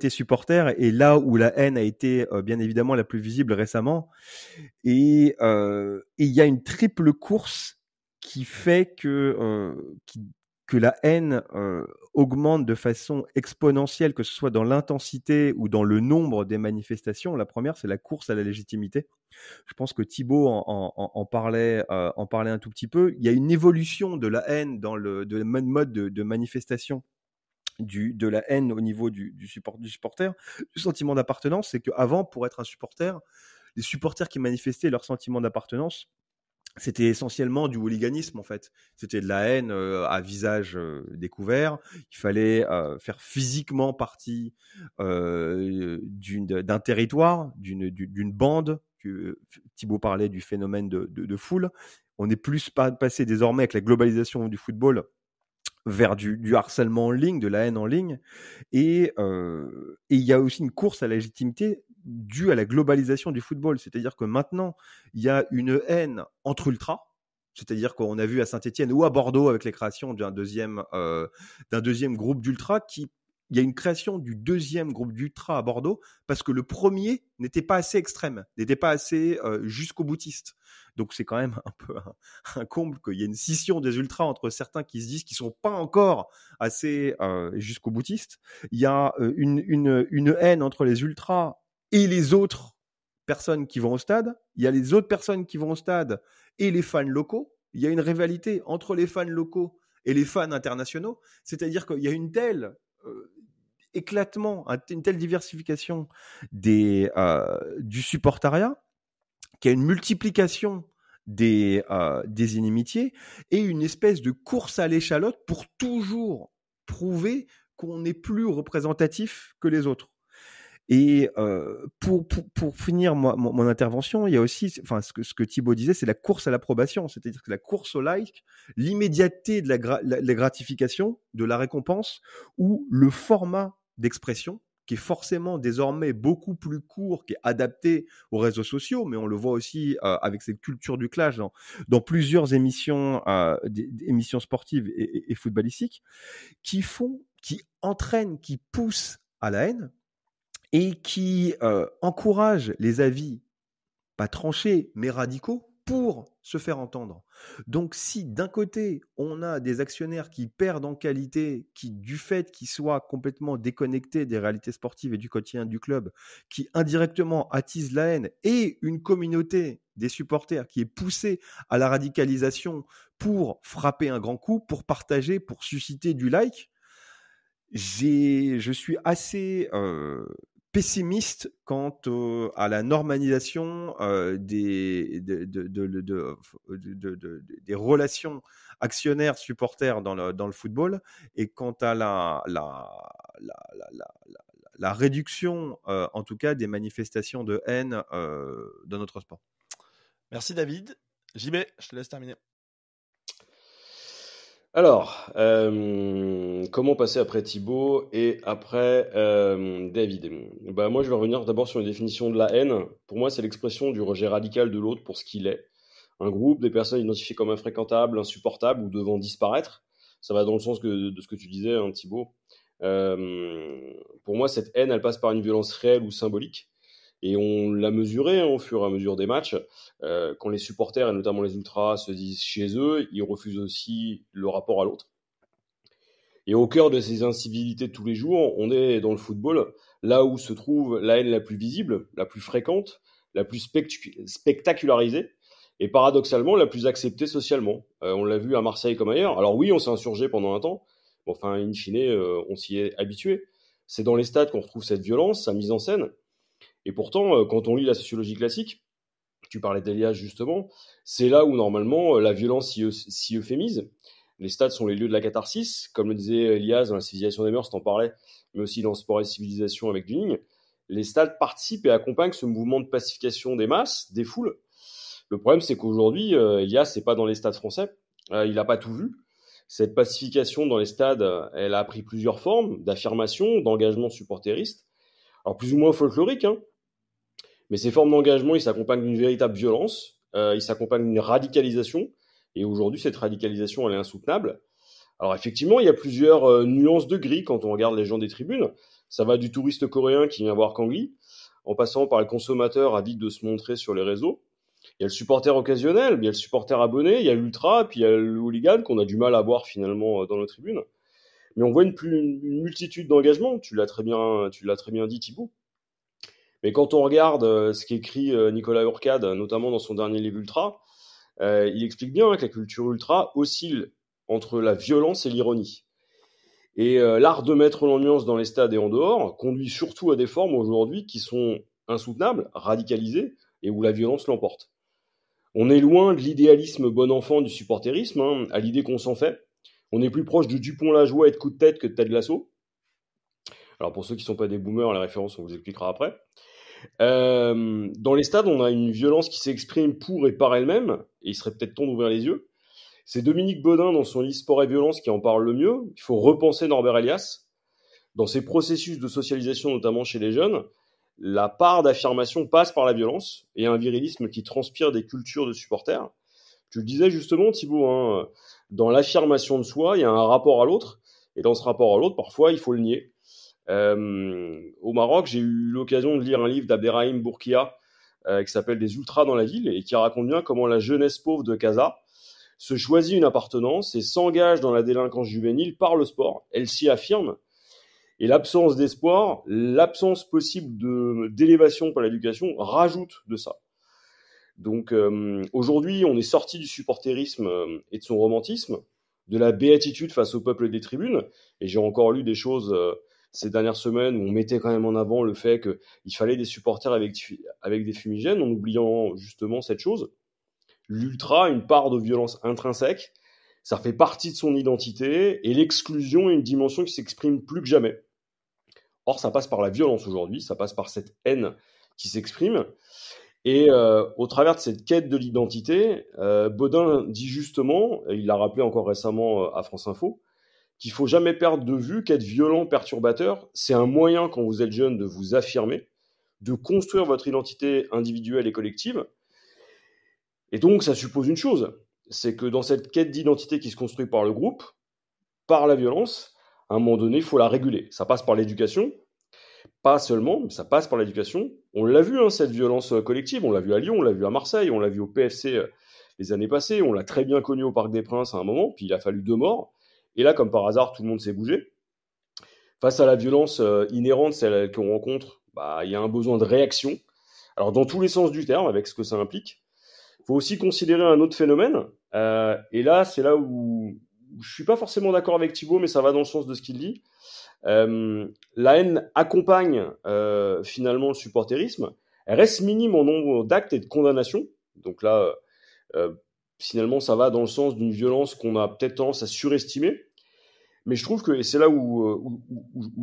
supporter, et là où la haine a été bien évidemment la plus visible récemment, et il y a une triple course qui fait que la haine augmente de façon exponentielle, que ce soit dans l'intensité ou dans le nombre des manifestations. La première, c'est la course à la légitimité. Je pense que Thibaut en parlait un tout petit peu. Il y a une évolution de la haine dans le mode de manifestation, de la haine au niveau du supporter, du sentiment d'appartenance. C'est qu'avant, pour être un supporter, les supporters qui manifestaient leur sentiment d'appartenance, c'était essentiellement du hooliganisme, en fait. C'était de la haine à visage découvert. Il fallait faire physiquement partie d'un territoire, d'une bande. Thibaut parlait du phénomène de foule. On est plus passé désormais avec la globalisation du football vers du harcèlement en ligne, de la haine en ligne. Et il y a aussi une course à la légitimité due à la globalisation du football. C'est-à-dire que maintenant, il y a une haine entre ultras. C'est-à-dire qu'on a vu à Saint-Etienne ou à Bordeaux, avec les créations d'un deuxième groupe d'ultras, il y a une création du deuxième groupe d'ultras à Bordeaux parce que le premier n'était pas assez extrême, n'était pas assez jusqu'au boutiste. Donc c'est quand même un peu un comble qu'il y ait une scission des ultras entre certains qui se disent qu'ils sont pas encore assez jusqu'au boutiste. Il y a une haine entre les ultras et les autres personnes qui vont au stade. Il y a les autres personnes qui vont au stade et les fans locaux. Il y a une rivalité entre les fans locaux et les fans internationaux. C'est-à-dire qu'il y a une telle éclatement, une telle diversification du supportariat, qu'il y a une multiplication des inimitiés et une espèce de course à l'échalote pour toujours prouver qu'on est plus représentatif que les autres. Et pour finir mon intervention, il y a aussi, ce que Thibaut disait, c'est la course à l'approbation, c'est-à-dire que la course au like, l'immédiateté de la gratification, de la récompense, ou le format d'expression qui est forcément désormais beaucoup plus court, qui est adapté aux réseaux sociaux, mais on le voit aussi avec cette culture du clash dans plusieurs émissions sportives et footballistiques, qui entraînent, qui poussent à la haine, et qui encourage les avis, pas tranchés, mais radicaux, pour se faire entendre. Donc si d'un côté, on a des actionnaires qui perdent en qualité, qui du fait qu'ils soient complètement déconnectés des réalités sportives et du quotidien du club, qui indirectement attisent la haine, et une communauté des supporters qui est poussée à la radicalisation pour frapper un grand coup, pour partager, pour susciter du like, je suis assez pessimiste quant à la normalisation des relations actionnaires-supporters dans le football, et quant à la réduction, en tout cas, des manifestations de haine dans notre sport. Merci David. JB, je te laisse terminer. Alors, comment passer après Thibaut et après David? Moi, je vais revenir d'abord sur une définition de la haine. Pour moi, c'est l'expression du rejet radical de l'autre pour ce qu'il est. un groupe, des personnes identifiées comme infréquentables, insupportables ou devant disparaître. Ça va dans le sens de ce que tu disais, hein, Thibaut. Pour moi, cette haine, elle passe par une violence réelle ou symbolique. Et on l'a mesuré, hein, au fur et à mesure des matchs. Quand les supporters, et notamment les ultras, se disent chez eux, ils refusent aussi le rapport à l'autre. Et au cœur de ces incivilités de tous les jours, on est dans le football, là où se trouve la haine la plus visible, la plus fréquente, la plus spectacularisée, et paradoxalement la plus acceptée socialement. On l'a vu à Marseille comme ailleurs. Alors oui, on s'est insurgé pendant un temps, mais enfin, in fine, on s'y est habitué. C'est dans les stades qu'on retrouve cette violence, sa mise en scène. Et pourtant, quand on lit la sociologie classique, tu parlais d'Elias justement, c'est là où normalement la violence s'y euphémise. Les stades sont les lieux de la catharsis, comme le disait Elias dans la civilisation des mœurs, t'en parlais, mais aussi dans Sport et civilisation avec Vigne. Les stades participent et accompagnent ce mouvement de pacification des masses, des foules. Le problème, c'est qu'aujourd'hui, Elias, c'est pas dans les stades français. Il n'a pas tout vu. Cette pacification dans les stades, elle a pris plusieurs formes d'affirmation, d'engagement supporteriste. Alors plus ou moins folklorique, hein. Mais ces formes d'engagement, ils s'accompagnent d'une véritable violence, ils s'accompagnent d'une radicalisation, et aujourd'hui, cette radicalisation, elle est insoutenable. Alors effectivement, il y a plusieurs nuances de gris quand on regarde les gens des tribunes. Ça va du touriste coréen qui vient voir Kangli, en passant par le consommateur avide de se montrer sur les réseaux. Il y a le supporter occasionnel, il y a le supporter abonné, il y a l'ultra, puis il y a le hooligan qu'on a du mal à voir finalement dans nos tribunes. Mais on voit une multitude d'engagements, tu l'as très bien dit Thibaut. Mais quand on regarde ce qu'écrit Nicolas Urcade, notamment dans son dernier livre Ultra, il explique bien que la culture ultra oscille entre la violence et l'ironie. Et l'art de mettre l'ambiance dans les stades et en dehors conduit surtout à des formes aujourd'hui qui sont insoutenables, radicalisées, et où la violence l'emporte. On est loin de l'idéalisme bon enfant du supporterisme, hein, à l'idée qu'on s'en fait. On est plus proche de Dupont-Lajoie et de coups de tête que de Ted Lasso. Alors pour ceux qui ne sont pas des boomers, les références on vous expliquera après. Dans les stades, on a une violence qui s'exprime pour et par elle-même, et il serait peut-être temps d'ouvrir les yeux. C'est Dominique Baudin dans son livre Sport et violence qui en parle le mieux. Il faut repenser Norbert Elias. Dans ses processus de socialisation, notamment chez les jeunes, la part d'affirmation passe par la violence et un virilisme qui transpire des cultures de supporters. Tu le disais justement, Thibaut, hein, dans l'affirmation de soi, il y a un rapport à l'autre, et dans ce rapport à l'autre, parfois, il faut le nier. Au Maroc, j'ai eu l'occasion de lire un livre d'Abderrahim Bourkia qui s'appelle Des ultras dans la ville et qui raconte bien comment la jeunesse pauvre de Casa se choisit une appartenance et s'engage dans la délinquance juvénile par le sport. Elle s'y affirme. Et l'absence d'espoir, l'absence possible d'élévation par l'éducation rajoute de ça. Donc aujourd'hui, on est sorti du supporterisme et de son romantisme, de la béatitude face au peuple des tribunes. Et j'ai encore lu des choses ces dernières semaines où on mettait quand même en avant le fait qu'il fallait des supporters avec des fumigènes, en oubliant justement cette chose. L'ultra, une part de violence intrinsèque, ça fait partie de son identité, et l'exclusion est une dimension qui s'exprime plus que jamais. Or, ça passe par la violence aujourd'hui, ça passe par cette haine qui s'exprime. Et au travers de cette quête de l'identité, Baudin dit justement, et il l'a rappelé encore récemment à France Info, qu'il ne faut jamais perdre de vue qu'être violent, perturbateur, c'est un moyen, quand vous êtes jeune, de vous affirmer, de construire votre identité individuelle et collective. Et donc, ça suppose une chose, c'est que dans cette quête d'identité qui se construit par le groupe, par la violence, à un moment donné, il faut la réguler. Ça passe par l'éducation, pas seulement, mais ça passe par l'éducation. On l'a vu, hein, cette violence collective, on l'a vu à Lyon, on l'a vu à Marseille, on l'a vu au PFC les années passées, on l'a très bien connu au Parc des Princes à un moment, puis il a fallu 2 morts. Et là, comme par hasard, tout le monde s'est bougé. Face à la violence inhérente, celle qu'on rencontre, il y a un besoin de réaction. Alors, dans tous les sens du terme, avec ce que ça implique. Il faut aussi considérer un autre phénomène. Et là, c'est là où je ne suis pas forcément d'accord avec Thibaut, mais ça va dans le sens de ce qu'il dit. La haine accompagne finalement le supporterisme. Elle reste minime en nombre d'actes et de condamnations. Donc là, finalement, ça va dans le sens d'une violence qu'on a peut-être tendance à surestimer. Mais je trouve que, et c'est là où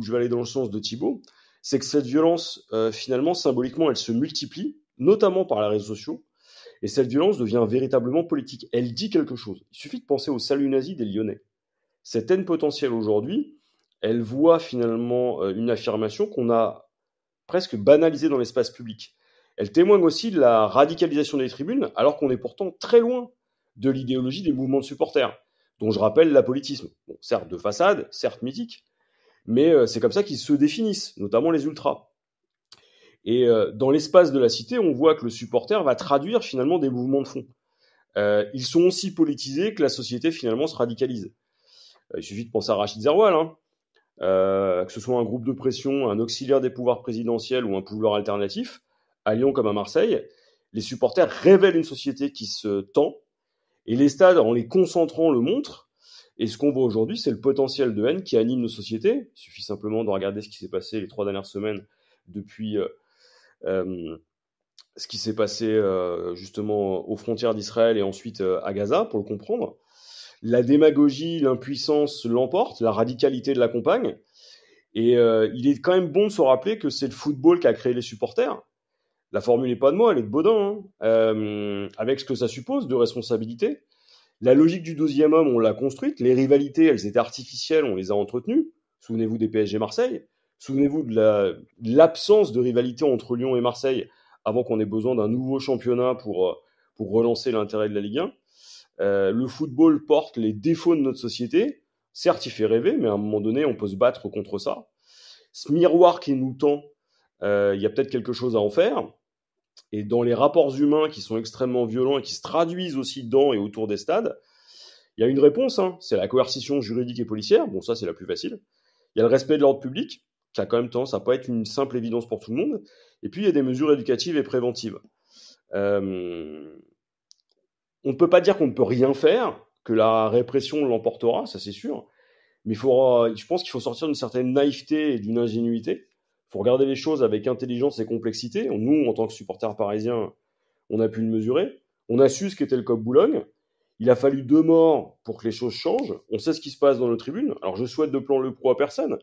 je vais aller dans le sens de Thibaut, c'est que cette violence, finalement, symboliquement, elle se multiplie, notamment par les réseaux sociaux, et cette violence devient véritablement politique. Elle dit quelque chose. Il suffit de penser au salut nazi des Lyonnais. Cette haine potentielle aujourd'hui, elle voit finalement une affirmation qu'on a presque banalisée dans l'espace public. elle témoigne aussi de la radicalisation des tribunes, alors qu'on est pourtant très loin de l'idéologie des mouvements de supporters, dont je rappelle l'apolitisme. Bon, certes de façade, certes mythique, mais c'est comme ça qu'ils se définissent, notamment les ultras. Et dans l'espace de la cité, on voit que le supporter va traduire finalement des mouvements de fond. Ils sont aussi politisés que la société finalement se radicalise. Il suffit de penser à Rachid Zerwal, que ce soit un groupe de pression, un auxiliaire des pouvoirs présidentiels ou un pouvoir alternatif, à Lyon comme à Marseille, les supporters révèlent une société qui se tend, et les stades, en les concentrant, le montrent. Et ce qu'on voit aujourd'hui, c'est le potentiel de haine qui anime nos sociétés. Il suffit simplement de regarder ce qui s'est passé les 3 dernières semaines depuis ce qui s'est passé justement aux frontières d'Israël et ensuite à Gaza, pour le comprendre. La démagogie, l'impuissance l'emportent, la radicalité de l'accompagne. Et il est quand même bon de se rappeler que c'est le football qui a créé les supporters. La formule n'est pas de moi, elle est de Baudin, avec ce que ça suppose de responsabilité. La logique du 12e homme, on l'a construite. Les rivalités, elles étaient artificielles, on les a entretenues. Souvenez-vous des PSG Marseille. Souvenez-vous de l'absence de rivalité entre Lyon et Marseille avant qu'on ait besoin d'un nouveau championnat pour relancer l'intérêt de la Ligue 1. Le football porte les défauts de notre société. Certes, il fait rêver, mais à un moment donné, on peut se battre contre ça. Ce miroir qui nous tend, il y a peut-être quelque chose à en faire. Et dans les rapports humains qui sont extrêmement violents et qui se traduisent aussi dans et autour des stades, il y a une réponse, c'est la coercition juridique et policière. Bon, ça, c'est la plus facile. Il y a le respect de l'ordre public, qui a quand même tendance à pas être une simple évidence pour tout le monde. Et puis, il y a des mesures éducatives et préventives. On ne peut pas dire qu'on ne peut rien faire, que la répression l'emportera, ça c'est sûr. Mais je pense qu'il faut sortir d'une certaine naïveté et d'une ingénuité. Il faut regarder les choses avec intelligence et complexité. Nous, en tant que supporters parisiens, on a pu le mesurer. On a su ce qu'était le COP Boulogne. Il a fallu 2 morts pour que les choses changent. On sait ce qui se passe dans nos tribunes. Alors, je souhaite de plan le pro à personne,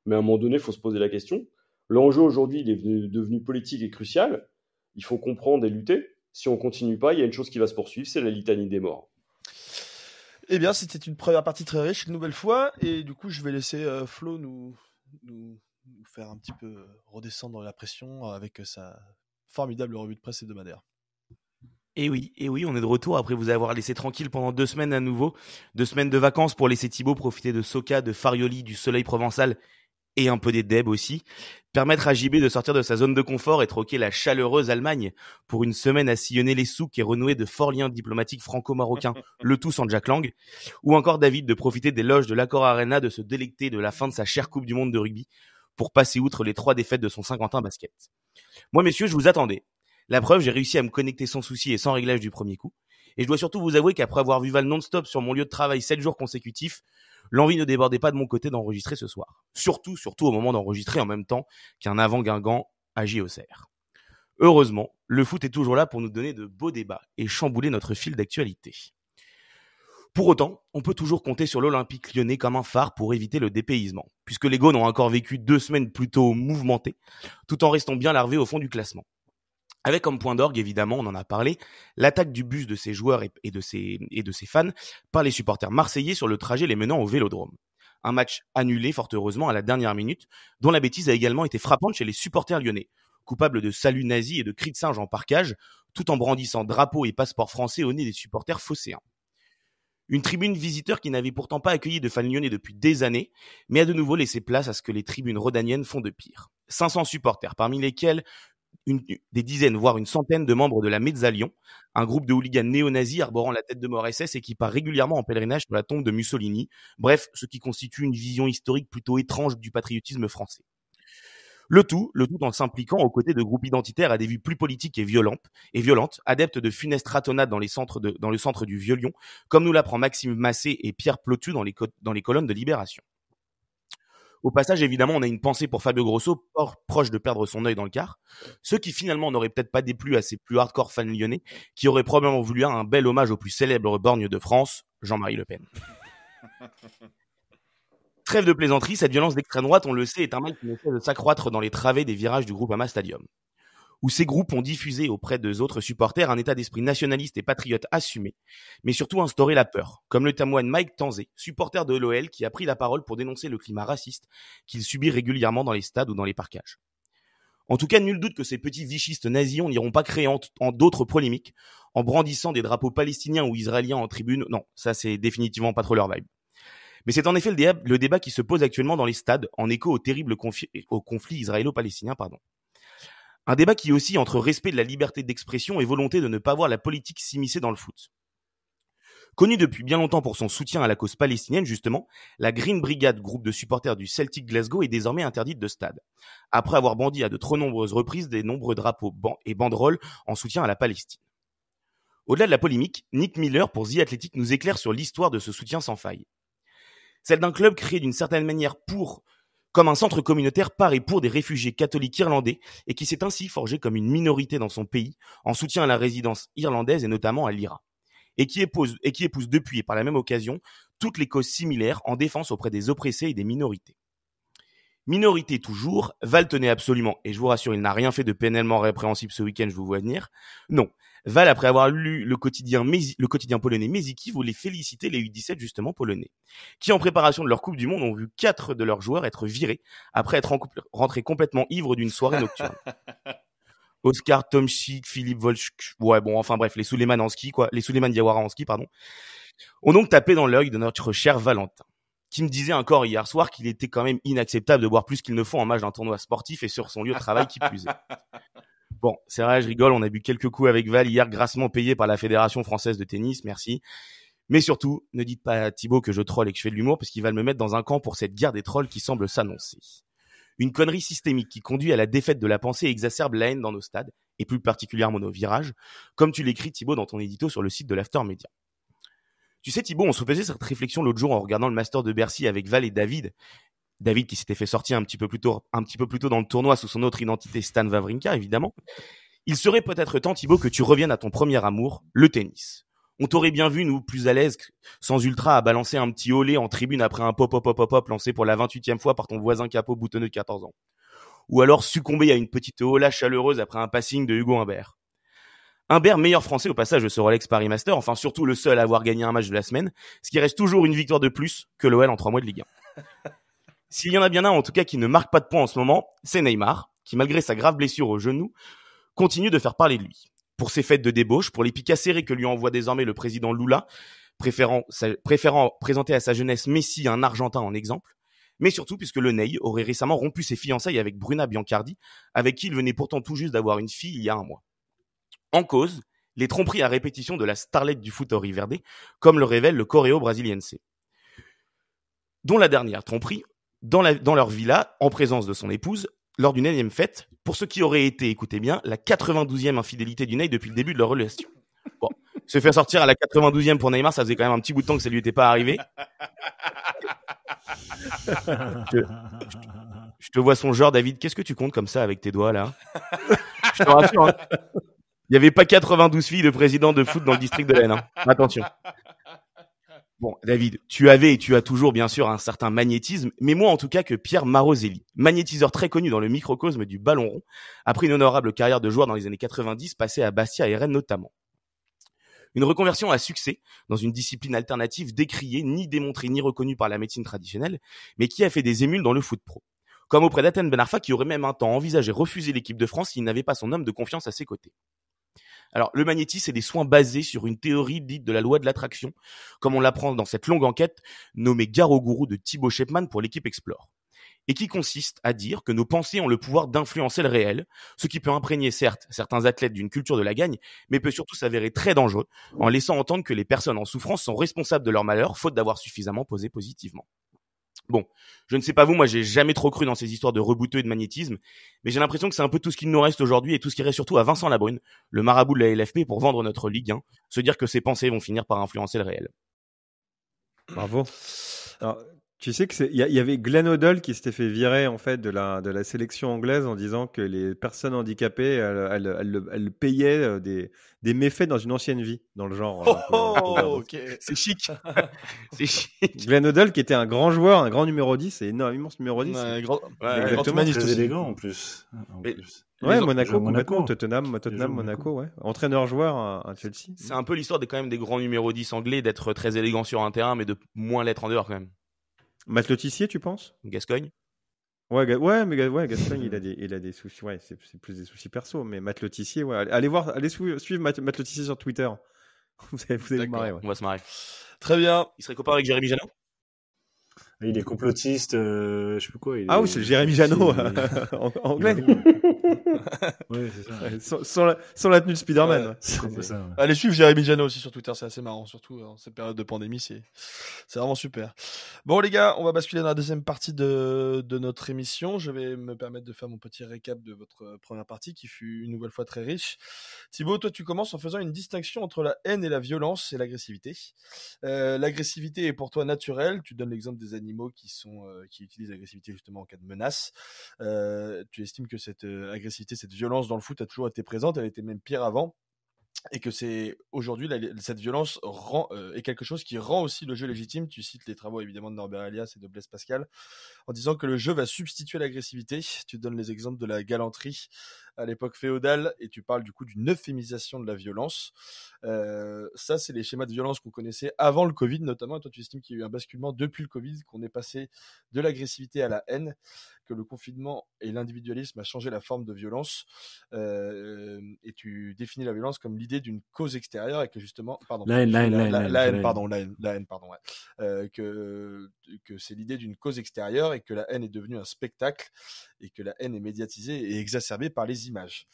mais à un moment donné, il faut se poser la question. L'enjeu aujourd'hui, il est devenu politique et crucial. Il faut comprendre et lutter. Si on ne continue pas, il y a une chose qui va se poursuivre, c'est la litanie des morts. Eh bien, c'était une première partie très riche, une nouvelle fois. Et du coup, je vais laisser Flo nous faire un petit peu redescendre la pression avec sa formidable revue de presse hebdomadaire. Et oui, on est de retour après vous avoir laissé tranquille pendant 2 semaines à nouveau. 2 semaines de vacances pour laisser Thibaut profiter de Soka, de Farioli, du soleil provençal et un peu des Deb aussi. Permettre à JB de sortir de sa zone de confort et troquer la chaleureuse Allemagne pour une semaine à sillonner les souks et renouer de forts liens diplomatiques franco-marocains, le tout sans Jack Lang. Ou encore David de profiter des loges de l'Accor Arena de se délecter de la fin de sa chère Coupe du Monde de rugby pour passer outre les 3 défaites de son Saint-Quentin basket. Moi, messieurs, je vous attendais. La preuve, j'ai réussi à me connecter sans souci et sans réglage du premier coup. Et je dois surtout vous avouer qu'après avoir vu Val non-stop sur mon lieu de travail 7 jours consécutifs, l'envie ne débordait pas de mon côté d'enregistrer ce soir. Surtout au moment d'enregistrer en même temps qu'un avant Guingamp à JOCR. Heureusement, le foot est toujours là pour nous donner de beaux débats et chambouler notre fil d'actualité. Pour autant, on peut toujours compter sur l'Olympique lyonnais comme un phare pour éviter le dépaysement, puisque les Gaunes ont encore vécu 2 semaines plutôt mouvementées, tout en restant bien larvés au fond du classement. Avec comme point d'orgue, évidemment, on en a parlé, l'attaque du bus de ses joueurs et de ses fans par les supporters marseillais sur le trajet les menant au Vélodrome. Un match annulé, fort heureusement, à la dernière minute, dont la bêtise a également été frappante chez les supporters lyonnais, coupables de saluts nazis et de cris de singe en parkage, tout en brandissant drapeaux et passeports français au nez des supporters phocéens. Une tribune visiteur qui n'avait pourtant pas accueilli de fans lyonnais depuis des années, mais a de nouveau laissé place à ce que les tribunes rhodaniennes font de pire. 500 supporters, parmi lesquels des dizaines, voire une centaine de membres de la Mezza Lyon, un groupe de hooligans néo-nazis arborant la tête de mort SS et qui part régulièrement en pèlerinage sur la tombe de Mussolini. Bref, ce qui constitue une vision historique plutôt étrange du patriotisme français. Le tout en s'impliquant aux côtés de groupes identitaires à des vues plus politiques et violentes, adeptes de funestes ratonnades dans le centre du Vieux-Lyon, comme nous l'apprend Maxime Massé et Pierre Plotu dans les colonnes de Libération. Au passage, évidemment, on a une pensée pour Fabio Grosso, proche de perdre son œil dans le quart, ce qui finalement n'aurait peut-être pas déplu à ses plus hardcore fans lyonnais, qui auraient probablement voulu un bel hommage au plus célèbre borgne de France, Jean-Marie Le Pen. Trêve de plaisanterie, cette violence d'extrême droite, on le sait, est un mal qui ne fait de s'accroître dans les travées des virages du Groupama Stadium, où ces groupes ont diffusé auprès des autres supporters un état d'esprit nationaliste et patriote assumé, mais surtout instauré la peur, comme le témoigne Mike Tanzé, supporter de l'OL qui a pris la parole pour dénoncer le climat raciste qu'il subit régulièrement dans les stades ou dans les parkages. En tout cas, nul doute que ces petits vichistes nazillons n'iront pas créer en d'autres polémiques en brandissant des drapeaux palestiniens ou israéliens en tribune. Non, ça c'est définitivement pas trop leur vibe. Mais c'est en effet le débat qui se pose actuellement dans les stades en écho au terrible conflit israélo-palestinien. Un débat qui oscille entre respect de la liberté d'expression et volonté de ne pas voir la politique s'immiscer dans le foot. Connue depuis bien longtemps pour son soutien à la cause palestinienne, justement, la Green Brigade, groupe de supporters du Celtic Glasgow, est désormais interdite de stade, après avoir brandi à de trop nombreuses reprises des nombreux drapeaux et banderoles en soutien à la Palestine. Au-delà de la polémique, Nick Miller pour The Athletic nous éclaire sur l'histoire de ce soutien sans faille. Celle d'un club créé d'une certaine manière comme un centre communautaire par et pour des réfugiés catholiques irlandais et qui s'est ainsi forgé comme une minorité dans son pays en soutien à la résidence irlandaise et notamment à l'IRA. Et qui épouse depuis, et par la même occasion, toutes les causes similaires en défense auprès des oppressés et des minorités. Minorité toujours, Val tenait absolument, et je vous rassure, il n'a rien fait de pénellement répréhensible ce week-end, je vous vois venir. Non, Val, après avoir lu le quotidien polonais Meziki, voulait féliciter les U17 justement polonais, qui en préparation de leur Coupe du Monde ont vu 4 de leurs joueurs être virés après être rentrés complètement ivres d'une soirée nocturne. Oskar Tomczyk, Philippe Volch, les Souleymane Diawara en ski, ont donc tapé dans l'œil de notre cher Valentin, qui me disait encore hier soir qu'il était quand même inacceptable de boire plus qu'il ne faut en match d'un tournoi sportif et sur son lieu de travail qui plus est. Bon, c'est vrai, je rigole, on a bu quelques coups avec Val hier, grassement payé par la Fédération Française de Tennis, merci. Mais surtout, ne dites pas à Thibaut que je troll et que je fais de l'humour, parce qu'il va me mettre dans un camp pour cette guerre des trolls qui semble s'annoncer. Une connerie systémique qui conduit à la défaite de la pensée et exacerbe la haine dans nos stades, et plus particulièrement nos virages, comme tu l'écris Thibaut dans ton édito sur le site de l'After Media. Tu sais Thibaut, on se faisait cette réflexion l'autre jour en regardant le Master de Bercy avec Val et David. David qui s'était fait sortir un petit peu plus tôt dans le tournoi sous son autre identité Stan Wawrinka, évidemment. Il serait peut-être temps Thibaut que tu reviennes à ton premier amour, le tennis. On t'aurait bien vu, nous, plus à l'aise, sans ultra, à balancer un petit olé en tribune après un pop lancé pour la 28e fois par ton voisin capot boutonneux de 14 ans. Ou alors succomber à une petite hola chaleureuse après un passing de Hugo Humbert. Humbert, meilleur français au passage de ce Rolex Paris Master, enfin surtout le seul à avoir gagné un match de la semaine, ce qui reste toujours une victoire de plus que l'OL en 3 mois de Ligue 1. S'il y en a bien un, en tout cas, qui ne marque pas de points en ce moment, c'est Neymar, qui malgré sa grave blessure au genou, continue de faire parler de lui. Pour ses fêtes de débauche, pour les pics acérés que lui envoie désormais le président Lula, préférant présenter à sa jeunesse Messi, un Argentin en exemple, mais surtout puisque le Ney aurait récemment rompu ses fiançailles avec Bruna Biancardi, avec qui il venait pourtant tout juste d'avoir une fille il y a un mois. En cause, les tromperies à répétition de la starlette du foot Riverde, comme le révèle le Correo Brasiliense, dont la dernière tromperie, dans leur villa, en présence de son épouse, lors d'une énième fête, pour ce qui aurait été, écoutez bien, la 92e infidélité du Ney depuis le début de leur relation. Bon, se faire sortir à la 92e pour Neymar, ça faisait quand même un petit bout de temps que ça lui était pas arrivé. Je te vois son genre, David, qu'est-ce que tu comptes comme ça avec tes doigts, là? Je te rassure, hein. Il n'y avait pas 92 filles de président de foot dans le district de l'Aisne, hein. Attention. Bon, David, tu avais et tu as toujours, bien sûr, un certain magnétisme, mais moins en tout cas que Pierre Maroselli, magnétiseur très connu dans le microcosme du ballon rond, après une honorable carrière de joueur dans les années 90, passée à Bastia et Rennes notamment. Une reconversion à succès dans une discipline alternative décriée, ni démontrée, ni reconnue par la médecine traditionnelle, mais qui a fait des émules dans le foot pro. Comme auprès d'Athènes Ben Arfa, qui aurait même un temps envisagé refuser l'équipe de France s'il n'avait pas son homme de confiance à ses côtés. Alors, le magnétisme, c'est des soins basés sur une théorie dite de la loi de l'attraction, comme on l'apprend dans cette longue enquête nommée Gare au gourou de Thibaut Shepman pour l'équipe Explore, et qui consiste à dire que nos pensées ont le pouvoir d'influencer le réel, ce qui peut imprégner certes certains athlètes d'une culture de la gagne, mais peut surtout s'avérer très dangereux en laissant entendre que les personnes en souffrance sont responsables de leur malheur, faute d'avoir suffisamment posé positivement. Bon, je ne sais pas vous, moi j'ai jamais trop cru dans ces histoires de rebouteux et de magnétisme, mais j'ai l'impression que c'est un peu tout ce qu'il nous reste aujourd'hui et tout ce qui reste surtout à Vincent Labrune, le marabout de la LFP pour vendre notre Ligue 1, se dire que ses pensées vont finir par influencer le réel. Bravo. Alors, tu sais que il y avait Glenn Hoddle qui s'était fait virer en fait de la sélection anglaise en disant que les personnes handicapées elles payaient des méfaits dans une ancienne vie, dans le genre. Ok, c'est chic. C'est chic. Glenn Hoddle qui était un grand joueur, un grand numéro 10, c'est énorme, immense numéro 10. Exactement, très élégant en plus. Ouais, Monaco, Tottenham, Monaco, ouais. Entraîneur-joueur à Chelsea. C'est un peu l'histoire quand même des grands numéros 10 anglais, d'être très élégant sur un terrain, mais de moins l'être en dehors quand même. Matt Le Tissier, tu penses? Gascogne. Gascoigne, il a des soucis. Ouais, c'est plus des soucis perso. Mais Matt Letizier, allez suivre Matt Letizier sur Twitter. Vous allez vous marrer. Ouais. On va se marrer. Très bien. Il serait copain avec Jérémy Janot. Il est complotiste, je sais plus quoi. C'est Jérémy Janot en anglais. Ouais, c'est ça. Sans la tenue de Spider-Man. Ouais. C'est ça, ouais. Allez suivre Jérémy Janot aussi sur Twitter, c'est assez marrant, surtout en cette période de pandémie, c'est vraiment super. Bon les gars, on va basculer dans la deuxième partie de notre émission. Je vais me permettre de faire mon petit récap de votre première partie qui fut une nouvelle fois très riche. Thibaut, toi tu commences en faisant une distinction entre la haine et la violence et l'agressivité. L'agressivité est pour toi naturelle, tu donnes l'exemple des animaux qui utilisent l'agressivité justement en cas de menace. Tu estimes que cette agressivité, cette violence dans le foot a toujours été présente, elle était même pire avant. Et que c'est aujourd'hui cette violence est quelque chose qui rend aussi le jeu légitime. Tu cites les travaux évidemment de Norbert Elias et de Blaise Pascal en disant que le jeu va substituer l'agressivité. Tu donnes les exemples de la galanterie à l'époque féodale et tu parles du coup d'une euphémisation de la violence. Ça, c'est les schémas de violence qu'on connaissait avant le Covid notamment. Et toi, tu estimes qu'il y a eu un basculement depuis le Covid, qu'on est passé de l'agressivité à la haine, que le confinement et l'individualisme a changé la forme de violence. Et tu définis la violence comme l'idée d'une cause extérieure et que justement, la haine, que c'est l'idée d'une cause extérieure et que la haine est devenue un spectacle et que la haine est médiatisée et exacerbée par les images.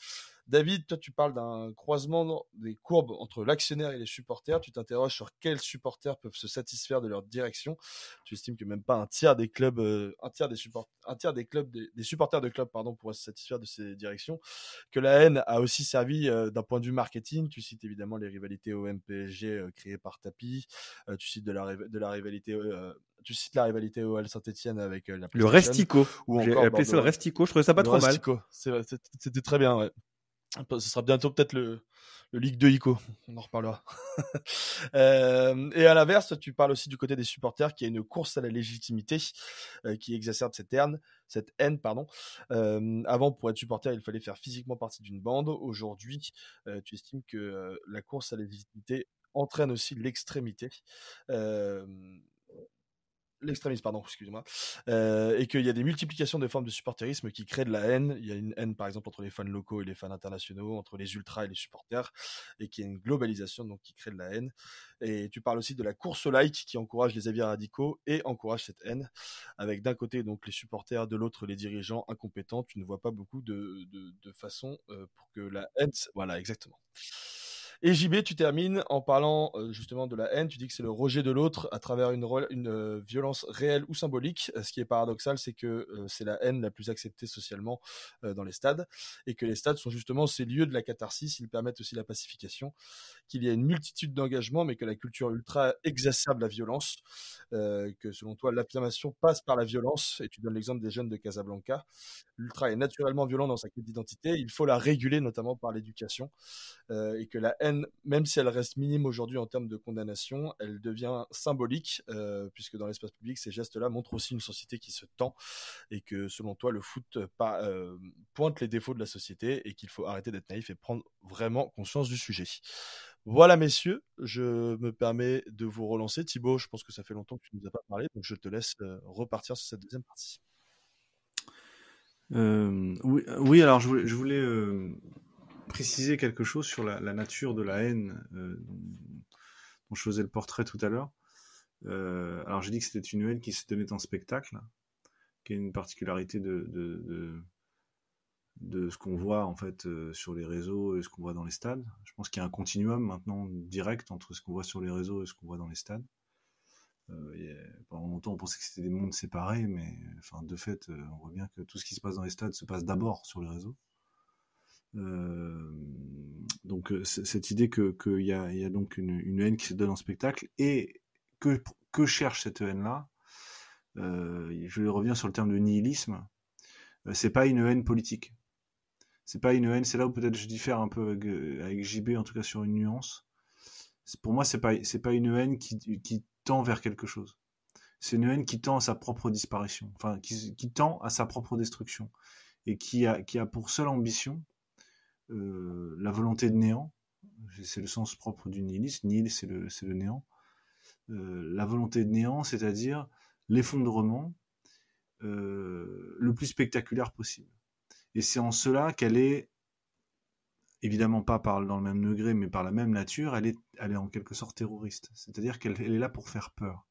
David, toi tu parles d'un croisement des courbes entre l'actionnaire et les supporters. Tu t'interroges sur quels supporters peuvent se satisfaire de leur direction. Tu estimes que même pas un tiers des clubs, des supporters de clubs pourraient se satisfaire de ces directions. Que la haine a aussi servi d'un point de vue marketing. Tu cites évidemment les rivalités OM-PSG créées par Tapi. Tu cites la rivalité. Tu cites la rivalité OL Saint-Etienne avec la PlayStation. Le Restico. J'ai appelé ça le Restico. Je trouvais ça pas trop mal. C'était très bien, ouais. Ce sera bientôt peut-être le Ligue 2 ICO, on en reparlera. Et à l'inverse, tu parles aussi du côté des supporters qui a une course à la légitimité qui exacerbe cette haine. Avant, pour être supporter, il fallait faire physiquement partie d'une bande. Aujourd'hui, tu estimes que la course à la légitimité entraîne aussi l'extrémisme, excusez-moi, et qu'il y a des multiplications de formes de supporterisme qui créent de la haine. Il y a une haine, par exemple, entre les fans locaux et les fans internationaux, entre les ultras et les supporters, et qu'il y a une globalisation donc qui crée de la haine. Et tu parles aussi de la course au like qui encourage les avis radicaux et encourage cette haine, avec d'un côté donc les supporters, de l'autre les dirigeants incompétents. Tu ne vois pas beaucoup de façons pour que la haine... Voilà, exactement. Et JB, tu termines en parlant justement de la haine. Tu dis que c'est le rejet de l'autre à travers une violence réelle ou symbolique. Ce qui est paradoxal, c'est que c'est la haine la plus acceptée socialement dans les stades et que les stades sont justement ces lieux de la catharsis. Ils permettent aussi la pacification, qu'il y a une multitude d'engagements, mais que la culture ultra exacerbe la violence, que selon toi, l'affirmation passe par la violence. Et tu donnes l'exemple des jeunes de Casablanca. L'ultra est naturellement violent dans sa quête d'identité. Il faut la réguler, notamment par l'éducation. Et que la haine, même si elle reste minime aujourd'hui en termes de condamnation, elle devient symbolique, puisque dans l'espace public, ces gestes-là montrent aussi une société qui se tend, et que selon toi, le foot pointe les défauts de la société, et qu'il faut arrêter d'être naïf et prendre vraiment conscience du sujet. Voilà, messieurs, je me permets de vous relancer. Thibaut, je pense que ça fait longtemps que tu ne nous as pas parlé, donc je te laisse repartir sur cette deuxième partie. Oui, alors je voulais préciser quelque chose sur la nature de la haine dont je faisais le portrait tout à l'heure. Alors j'ai dit que c'était une haine qui se tenait en spectacle, qui est une particularité de ce qu'on voit en fait sur les réseaux et ce qu'on voit dans les stades. Je pense qu'il y a un continuum maintenant direct entre ce qu'on voit sur les réseaux et ce qu'on voit dans les stades. Pendant longtemps on pensait que c'était des mondes séparés, mais enfin, de fait on voit bien que tout ce qui se passe dans les stades se passe d'abord sur les réseaux. Donc cette idée qu'il y a donc une haine qui se donne en spectacle, et que cherche cette haine-là, je reviens sur le terme de nihilisme. C'est pas une haine politique. C'est pas une haine, c'est là où peut-être je diffère un peu avec JB, en tout cas sur une nuance. Pour moi, c'est pas une haine qui tend vers quelque chose. C'est une haine qui tend à sa propre disparition, enfin qui tend à sa propre destruction, et qui a pour seule ambition la volonté de néant. C'est le sens propre du nihilisme. Nihil, c'est le néant. La volonté de néant, c'est-à-dire l'effondrement le plus spectaculaire possible. Et c'est en cela qu'elle est, évidemment pas dans le même degré, mais par la même nature, elle est en quelque sorte terroriste. C'est-à-dire qu'elle est là pour faire peur.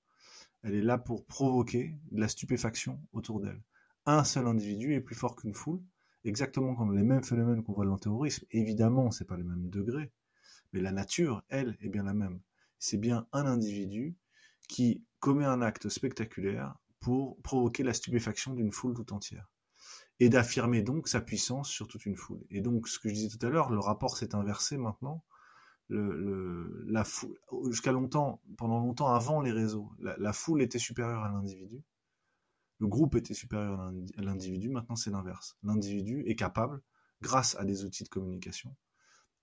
Elle est là pour provoquer de la stupéfaction autour d'elle. Un seul individu est plus fort qu'une foule, exactement comme les mêmes phénomènes qu'on voit dans le terrorisme. Évidemment, c'est pas le même degré, mais la nature, elle, est bien la même. C'est bien un individu qui commet un acte spectaculaire pour provoquer la stupéfaction d'une foule tout entière. Et d'affirmer donc sa puissance sur toute une foule. Et donc, ce que je disais tout à l'heure, le rapport s'est inversé maintenant. La foule, pendant longtemps avant les réseaux, la foule était supérieure à l'individu. Le groupe était supérieur à l'individu. Maintenant, c'est l'inverse. L'individu est capable, grâce à des outils de communication,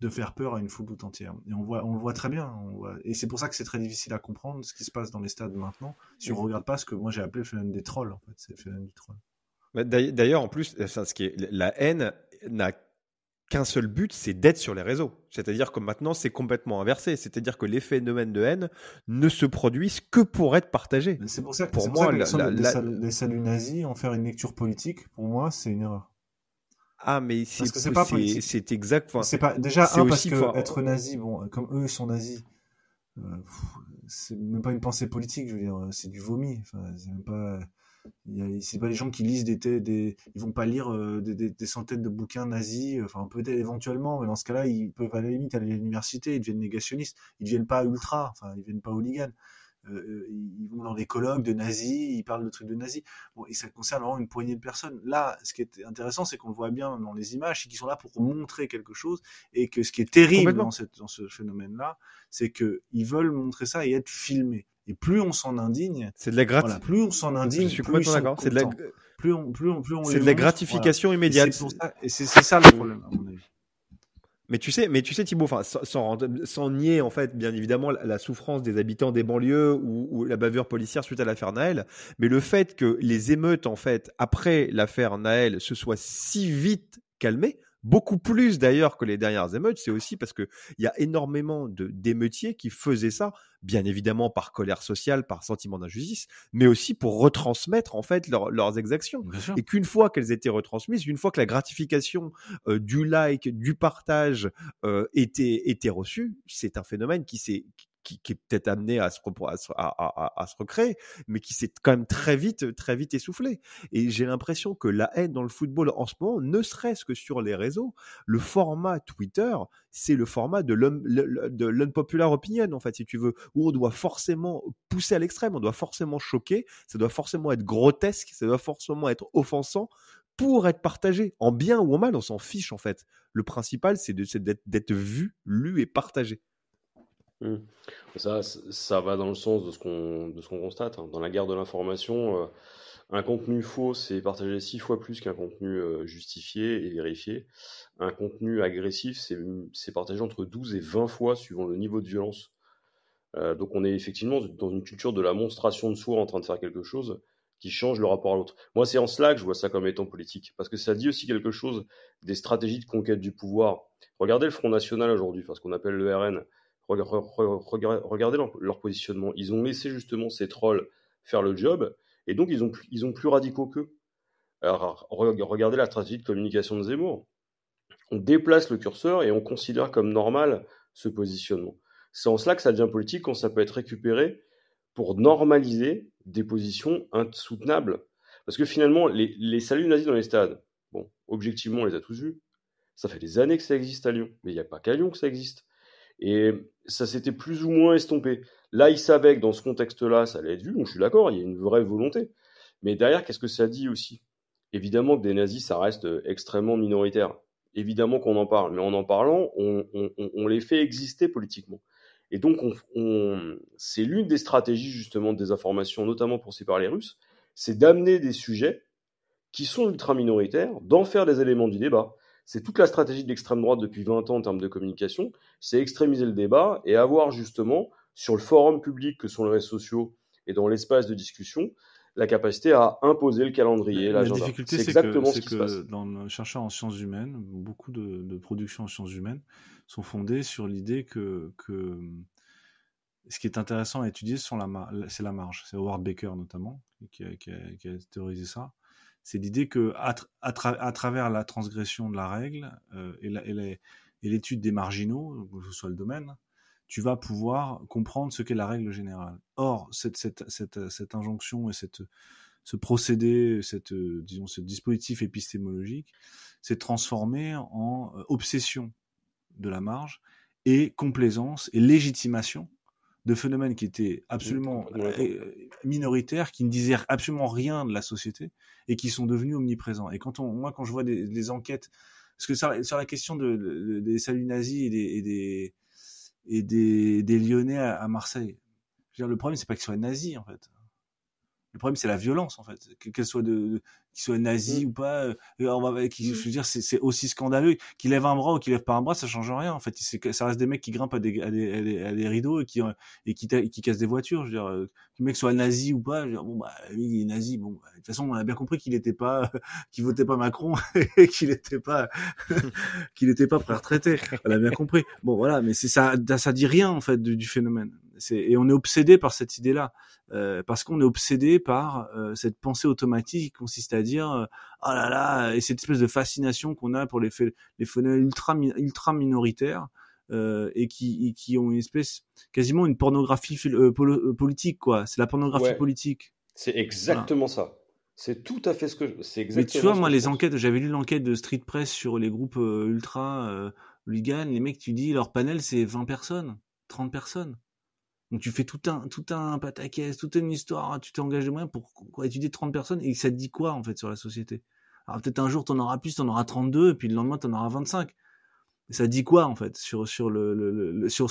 de faire peur à une foule tout entière. Et on le voit très bien. Et c'est pour ça que c'est très difficile à comprendre ce qui se passe dans les stades maintenant, si on ne regarde pas ce que moi j'ai appelé le phénomène des trolls. En fait, c'est le phénomène du troll. D'ailleurs, en plus, la haine n'a qu'un seul but, c'est d'être sur les réseaux. C'est-à-dire que maintenant, c'est complètement inversé. C'est-à-dire que les phénomènes de haine ne se produisent que pour être partagés. C'est pour ça que, pour moi, les saluts nazis, en faire une lecture politique, pour moi, c'est une erreur. Ah, mais parce que c'est pas politique. C'est exact. C'est pas déjà parce que être nazi, bon, comme eux ils sont nazis, c'est même pas une pensée politique. Je veux dire, c'est du vomi. Enfin, c'est même pas. C'est pas les gens qui lisent ils vont pas lire des centaines de bouquins nazis, enfin peut-être éventuellement, mais dans ce cas-là ils peuvent à la limite aller à l'université, ils deviennent négationnistes, ils deviennent pas ultra, enfin ils deviennent pas hooligans, ils vont dans des colloques de nazis, ils parlent de trucs de nazis, bon, et ça concerne vraiment une poignée de personnes. Là, ce qui est intéressant, c'est qu'on le voit bien dans les images, c'est qu'ils sont là pour montrer quelque chose, et que ce qui est terrible dans ce phénomène-là, c'est que ils veulent montrer ça et être filmés. Et plus on s'en indigne, c'est de la plus on s'en indigne, je suis complètement d'accord. C'est de la, plus on c'est de la gratification immédiate. Et c'est ça le problème, à mon avis. Mais tu sais, Thibaut, enfin, sans nier en fait, bien évidemment, la souffrance des habitants des banlieues ou la bavure policière suite à l'affaire Naël, mais le fait que les émeutes en fait après l'affaire Naël se soient si vite calmées, beaucoup plus d'ailleurs que les dernières émeutes, c'est aussi parce que il y a énormément d'émeutiers qui faisaient ça, bien évidemment par colère sociale, par sentiment d'injustice, mais aussi pour retransmettre en fait leurs exactions. Et qu'une fois qu'elles étaient retransmises, une fois que la gratification du like, du partage était reçue, c'est un phénomène qui est peut-être amené à se recréer, mais qui s'est quand même très vite essoufflé. Et j'ai l'impression que la haine dans le football en ce moment, ne serait-ce que sur les réseaux, le format Twitter, c'est le format de l'unpopular opinion, en fait, si tu veux, où on doit forcément pousser à l'extrême, on doit forcément choquer, ça doit forcément être grotesque, ça doit forcément être offensant pour être partagé. En bien ou en mal, on s'en fiche, en fait. Le principal, c'est d'être vu, lu et partagé. Ça va dans le sens de ce qu'on constate. Dans la guerre de l'information, un contenu faux, c'est partagé 6 fois plus qu'un contenu justifié et vérifié. Un contenu agressif, c'est partagé entre 12 et 20 fois suivant le niveau de violence. Donc on est effectivement dans une culture de la monstration de soi en train de faire quelque chose qui change le rapport à l'autre. Moi, c'est en cela que je vois ça comme étant politique, parce que ça dit aussi quelque chose des stratégies de conquête du pouvoir. Regardez le Front National aujourd'hui, enfin ce qu'on appelle le RN. Regardez leur positionnement. Ils ont laissé justement ces trolls faire le job, et donc ils ont plus radicaux qu'eux. Alors, regardez la stratégie de communication de Zemmour. On déplace le curseur et on considère comme normal ce positionnement. C'est en cela que ça devient politique, quand ça peut être récupéré pour normaliser des positions insoutenables. Parce que finalement, les saluts nazis dans les stades, bon, objectivement, on les a tous vus. Ça fait des années que ça existe à Lyon, mais il n'y a pas qu'à Lyon que ça existe. Et ça s'était plus ou moins estompé. Là, ils savaient que dans ce contexte-là, ça allait être vu, donc je suis d'accord, il y a une vraie volonté. Mais derrière, qu'est-ce que ça dit aussi ? Évidemment que des nazis, ça reste extrêmement minoritaire. Évidemment qu'on en parle, mais en parlant, on les fait exister politiquement. Et donc, c'est l'une des stratégies justement de désinformation, notamment pour séparer les Russes, c'est d'amener des sujets qui sont ultra minoritaires, d'en faire des éléments du débat. C'est toute la stratégie de l'extrême droite depuis 20 ans en termes de communication, c'est extrémiser le débat et avoir justement, sur le forum public que sont les réseaux sociaux et dans l'espace de discussion, la capacité à imposer le calendrier, l'agenda. La difficulté, c'est exactement ce qui se passe. Dans chercheur en sciences humaines, beaucoup de productions en sciences humaines sont fondées sur l'idée que ce qui est intéressant à étudier, c'est la marge. C'est Howard Baker notamment qui a théorisé ça. C'est l'idée que à travers la transgression de la règle et l'étude des marginaux, que ce soit le domaine, tu vas pouvoir comprendre ce qu'est la règle générale. Or, cette injonction et ce procédé, ce dispositif épistémologique, s'est transformé en obsession de la marge et complaisance et légitimation de phénomènes qui étaient absolument minoritaires, qui ne disaient absolument rien de la société et qui sont devenus omniprésents. Et quand je vois des enquêtes, parce que sur la question des saluts nazis et des Lyonnais à Marseille, je veux dire, le problème c'est pas qu'ils soient nazis en fait. Le problème, c'est la violence, en fait. Qu'elle soit qu'ils soient nazis ou pas, je veux dire, c'est aussi scandaleux. Qu'ils lèvent un bras ou qu'ils lèvent pas un bras, ça change rien, en fait. Ça reste des mecs qui grimpent à des rideaux et qui cassent des voitures. Je veux dire, que le mec soit nazi ou pas, je veux dire, bon, bah, lui, il est nazi. Bon, bah, de toute façon, on a bien compris qu'il votait pas Macron et qu'il était pas pré-retraité. On a bien compris. Bon, voilà, mais ça dit rien, en fait, du phénomène. Et on est obsédé par cette idée-là. Parce qu'on est obsédé par cette pensée automatique qui consiste à dire oh là là, et cette espèce de fascination qu'on a pour les phénomènes ultra minoritaires et qui ont une espèce, quasiment une pornographie politique, quoi. C'est la pornographie politique. C'est exactement ça. C'est tout à fait c'est exactement. Mais tu vois, moi, les enquêtes, j'avais lu l'enquête de Street Press sur les groupes ultra hooligans. Les mecs, tu dis, leur panel, c'est 20 personnes, 30 personnes. Donc tu fais tout un pataquès, toute une histoire, tu t'engages de moyens pour étudier 30 personnes, et ça te dit quoi en fait sur la société? Alors peut-être un jour t'en auras plus, t'en auras 32, et puis le lendemain t'en auras 25. Et ça dit quoi en fait sur ce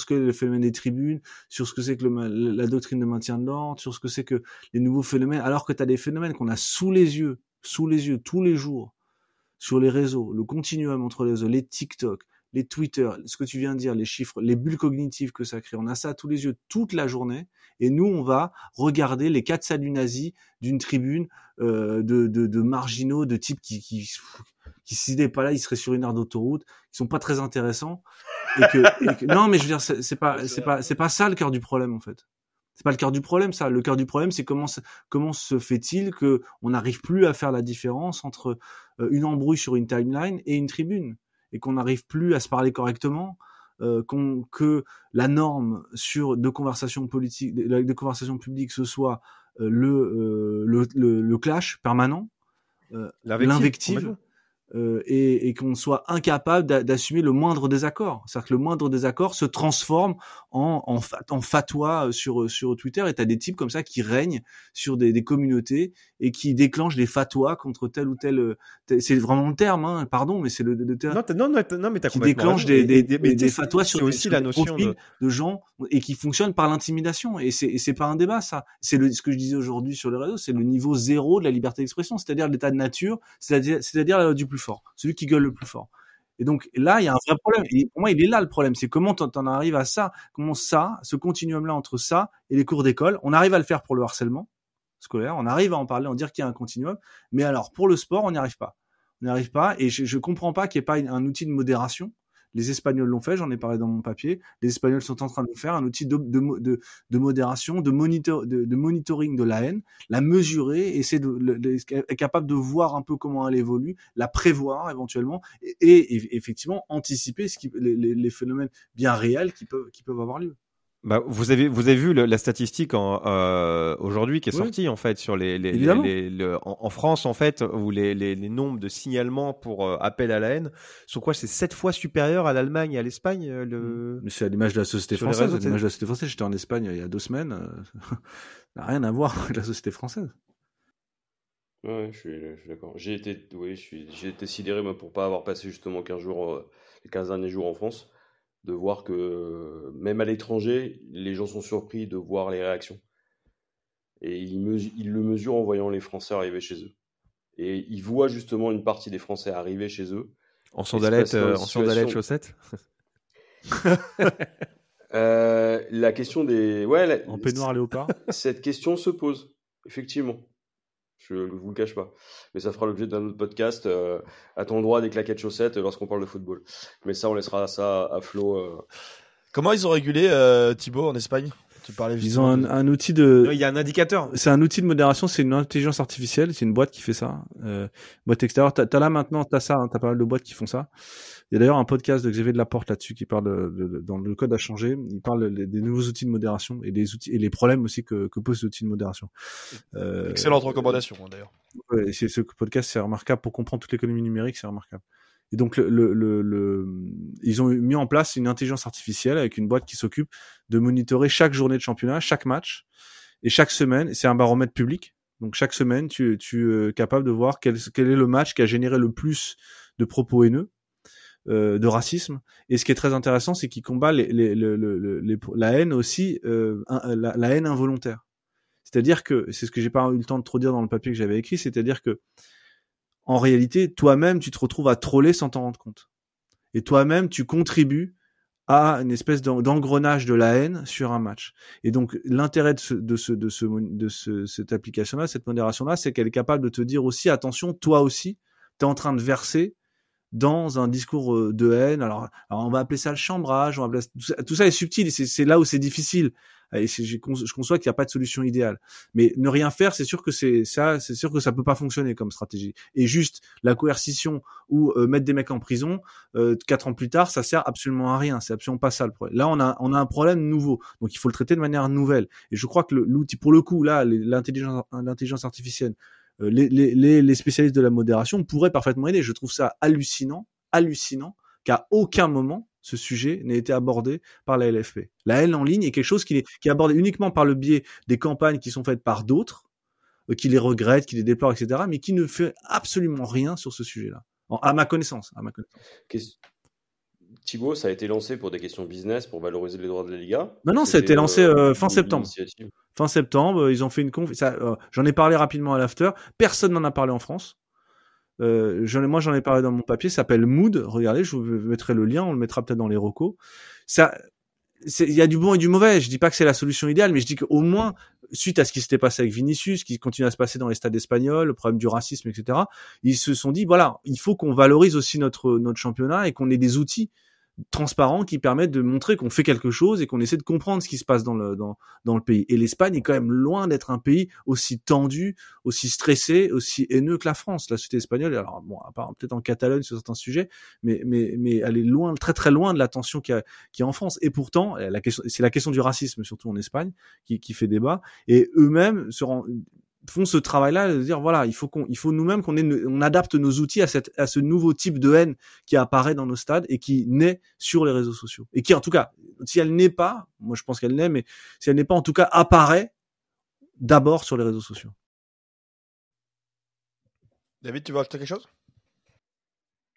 que le phénomène des tribunes, sur ce que c'est que la doctrine de maintien de l'ordre, sur ce que c'est que les nouveaux phénomènes, alors que t'as des phénomènes qu'on a sous les yeux tous les jours, sur les réseaux, le continuum entre les réseaux, les TikTok, les Twitter, ce que tu viens de dire, les chiffres, les bulles cognitives que ça crée, on a ça tous les yeux toute la journée, et nous on va regarder les 4 saluts nazis d'une tribune de marginaux, de types qui s'ils n'étaient pas là, ils seraient sur une aire d'autoroute, qui sont pas très intéressants, non mais je veux dire c'est pas ça le cœur du problème en fait. C'est pas le cœur du problème, ça. Le cœur du problème, c'est comment se fait-il que on n'arrive plus à faire la différence entre une embrouille sur une timeline et une tribune, et qu'on n'arrive plus à se parler correctement, que la norme de conversation politique, de conversation publique, ce soit le clash permanent, l'invective. Et qu'on soit incapable d'assumer le moindre désaccord. C'est-à-dire que le moindre désaccord se transforme en fatwa sur Twitter, et t'as des types comme ça qui règnent sur des communautés et qui déclenchent des fatwas contre tel ou tel. C'est vraiment le terme, hein, pardon, mais c'est le terme. Non, mais t'as qui déclenche des fatwas sur aussi la notion de gens, et qui fonctionnent par l'intimidation. Et c'est pas un débat, ça. C'est ce que je disais aujourd'hui sur les réseaux, c'est le niveau zéro de la liberté d'expression, c'est-à-dire l'état de nature, c'est-à-dire la loi du plus fort, celui qui gueule le plus fort. Et donc là, il y a un vrai problème. Et pour moi, il est là le problème. C'est comment t'en arrives à ça, comment ça, ce continuum-là entre ça et les cours d'école, on arrive à le faire pour le harcèlement scolaire, on arrive à en parler, on dire qu'il y a un continuum, mais alors pour le sport, on n'y arrive pas. On n'y arrive pas, et je comprends pas qu'il n'y ait pas un outil de modération. Les Espagnols l'ont fait, j'en ai parlé dans mon papier. Les Espagnols sont en train de faire un outil de modération, de monitoring de la haine, la mesurer, et être capable de voir un peu comment elle évolue, la prévoir éventuellement, et effectivement anticiper les phénomènes bien réels qui peuvent avoir lieu. Bah, vous avez vu la statistique aujourd'hui qui est sortie en fait sur en France en fait, où les nombres de signalements pour appel à la haine sont quoi? C'est 7 fois supérieur à l'Allemagne et à l'Espagne. Mais c'est à l'image de la société française. J'étais en Espagne il y a 2 semaines. Ça n'a rien à voir avec la société française. Ouais, je suis d'accord. J'ai été sidéré, moi, pour pas avoir passé justement 15 derniers jours en France, de voir que même à l'étranger, les gens sont surpris de voir les réactions. Et ils le mesurent en voyant les Français arriver chez eux. Et ils voient justement une partie des Français arriver chez eux. En sandalettes, chaussettes. La question des... en peignoir léopard. Cette question se pose, effectivement. Je ne vous le cache pas. Mais ça fera l'objet d'un autre podcast. A-t-on le droit des claquettes chaussettes lorsqu'on parle de football? Mais ça, on laissera ça à Flo. Comment ils ont régulé, Thibaut, en Espagne? Tu parlais Ils ont un outil il y a un indicateur. C'est un outil de modération, c'est une intelligence artificielle, c'est une boîte qui fait ça. Boîte extérieure. T'as là maintenant, t'as ça, hein, t'as pas mal de boîtes qui font ça. Il y a d'ailleurs un podcast de Xavier Delaporte là-dessus qui parle dans le code à changer. Il parle des nouveaux outils de modération et des outils et les problèmes aussi que posent les outils de modération. Excellente recommandation, d'ailleurs. Ouais, ce podcast, c'est remarquable pour comprendre toute l'économie numérique, c'est remarquable. Et donc, ils ont mis en place une intelligence artificielle avec une boîte qui s'occupe de monitorer chaque journée de championnat, chaque match, et chaque semaine, c'est un baromètre public. Donc, chaque semaine, tu es capable de voir quel est le match qui a généré le plus de propos haineux, de racisme. Et ce qui est très intéressant, c'est qu'il combat la haine aussi, la haine involontaire. C'est-à-dire que, c'est ce que j'ai pas eu le temps de trop dire dans le papier que j'avais écrit, c'est-à-dire que, en réalité, toi-même, tu te retrouves à troller sans t'en rendre compte. Et toi-même, tu contribues à une espèce d'engrenage de la haine sur un match. Et donc, l'intérêt de cette application-là, cette modération-là, c'est qu'elle est capable de te dire aussi, attention, toi aussi, t'es en train de verser dans un discours de haine. Alors on va appeler ça le chambrage, tout ça est subtil, c'est là où c'est difficile. Et je conçois qu'il n'y a pas de solution idéale. Mais ne rien faire, c'est sûr que c'est sûr que ça peut pas fonctionner comme stratégie. Et juste la coercition ou mettre des mecs en prison 4 ans plus tard, ça sert absolument à rien. C'est absolument pas ça le problème. Là, on a un problème nouveau. Donc il faut le traiter de manière nouvelle. Et je crois que l'outil, pour le coup, là, l'intelligence artificielle, les spécialistes de la modération pourraient parfaitement aider. Je trouve ça hallucinant qu'à aucun moment ce sujet n'ait été abordé par la LFP. La haine en ligne est quelque chose qui est abordé uniquement par le biais des campagnes qui sont faites par d'autres, qui les regrettent, qui les déplorent, etc., mais qui ne fait absolument rien sur ce sujet-là. À ma connaissance. Thibaut, ça a été lancé pour des questions business, pour valoriser les droits de la Liga. Non, ça a été lancé fin septembre. Fin septembre, ils ont fait une j'en ai parlé rapidement à l'after. Personne n'en a parlé en France. Moi, j'en ai parlé dans mon papier. Ça s'appelle Mood. Regardez, je vous mettrai le lien. On le mettra peut-être dans les recos. Il y a du bon et du mauvais. Je dis pas que c'est la solution idéale, mais je dis qu'au moins, suite à ce qui s'était passé avec Vinicius, qui continue à se passer dans les stades espagnols, le problème du racisme, etc., ils se sont dit, voilà, il faut qu'on valorise aussi notre championnat et qu'on ait des outils transparents qui permettent de montrer qu'on fait quelque chose et qu'on essaie de comprendre ce qui se passe dans le pays. Et l'Espagne est quand même loin d'être un pays aussi tendu, aussi stressé, aussi haineux que la France. La société espagnole, alors bon, à part peut-être en Catalogne sur certains sujets, mais elle est loin, très très loin de la tension qu'il y a en France. Et pourtant, c'est la question du racisme, surtout en Espagne, qui fait débat. Et eux-mêmes font ce travail-là de dire voilà, il faut nous-mêmes on adapte nos outils à ce nouveau type de haine qui apparaît dans nos stades et qui naît sur les réseaux sociaux et qui, en tout cas, si elle n'est pas, moi je pense qu'elle naît, mais si elle n'est pas, en tout cas, apparaît d'abord sur les réseaux sociaux. David, tu veux ajouter quelque chose?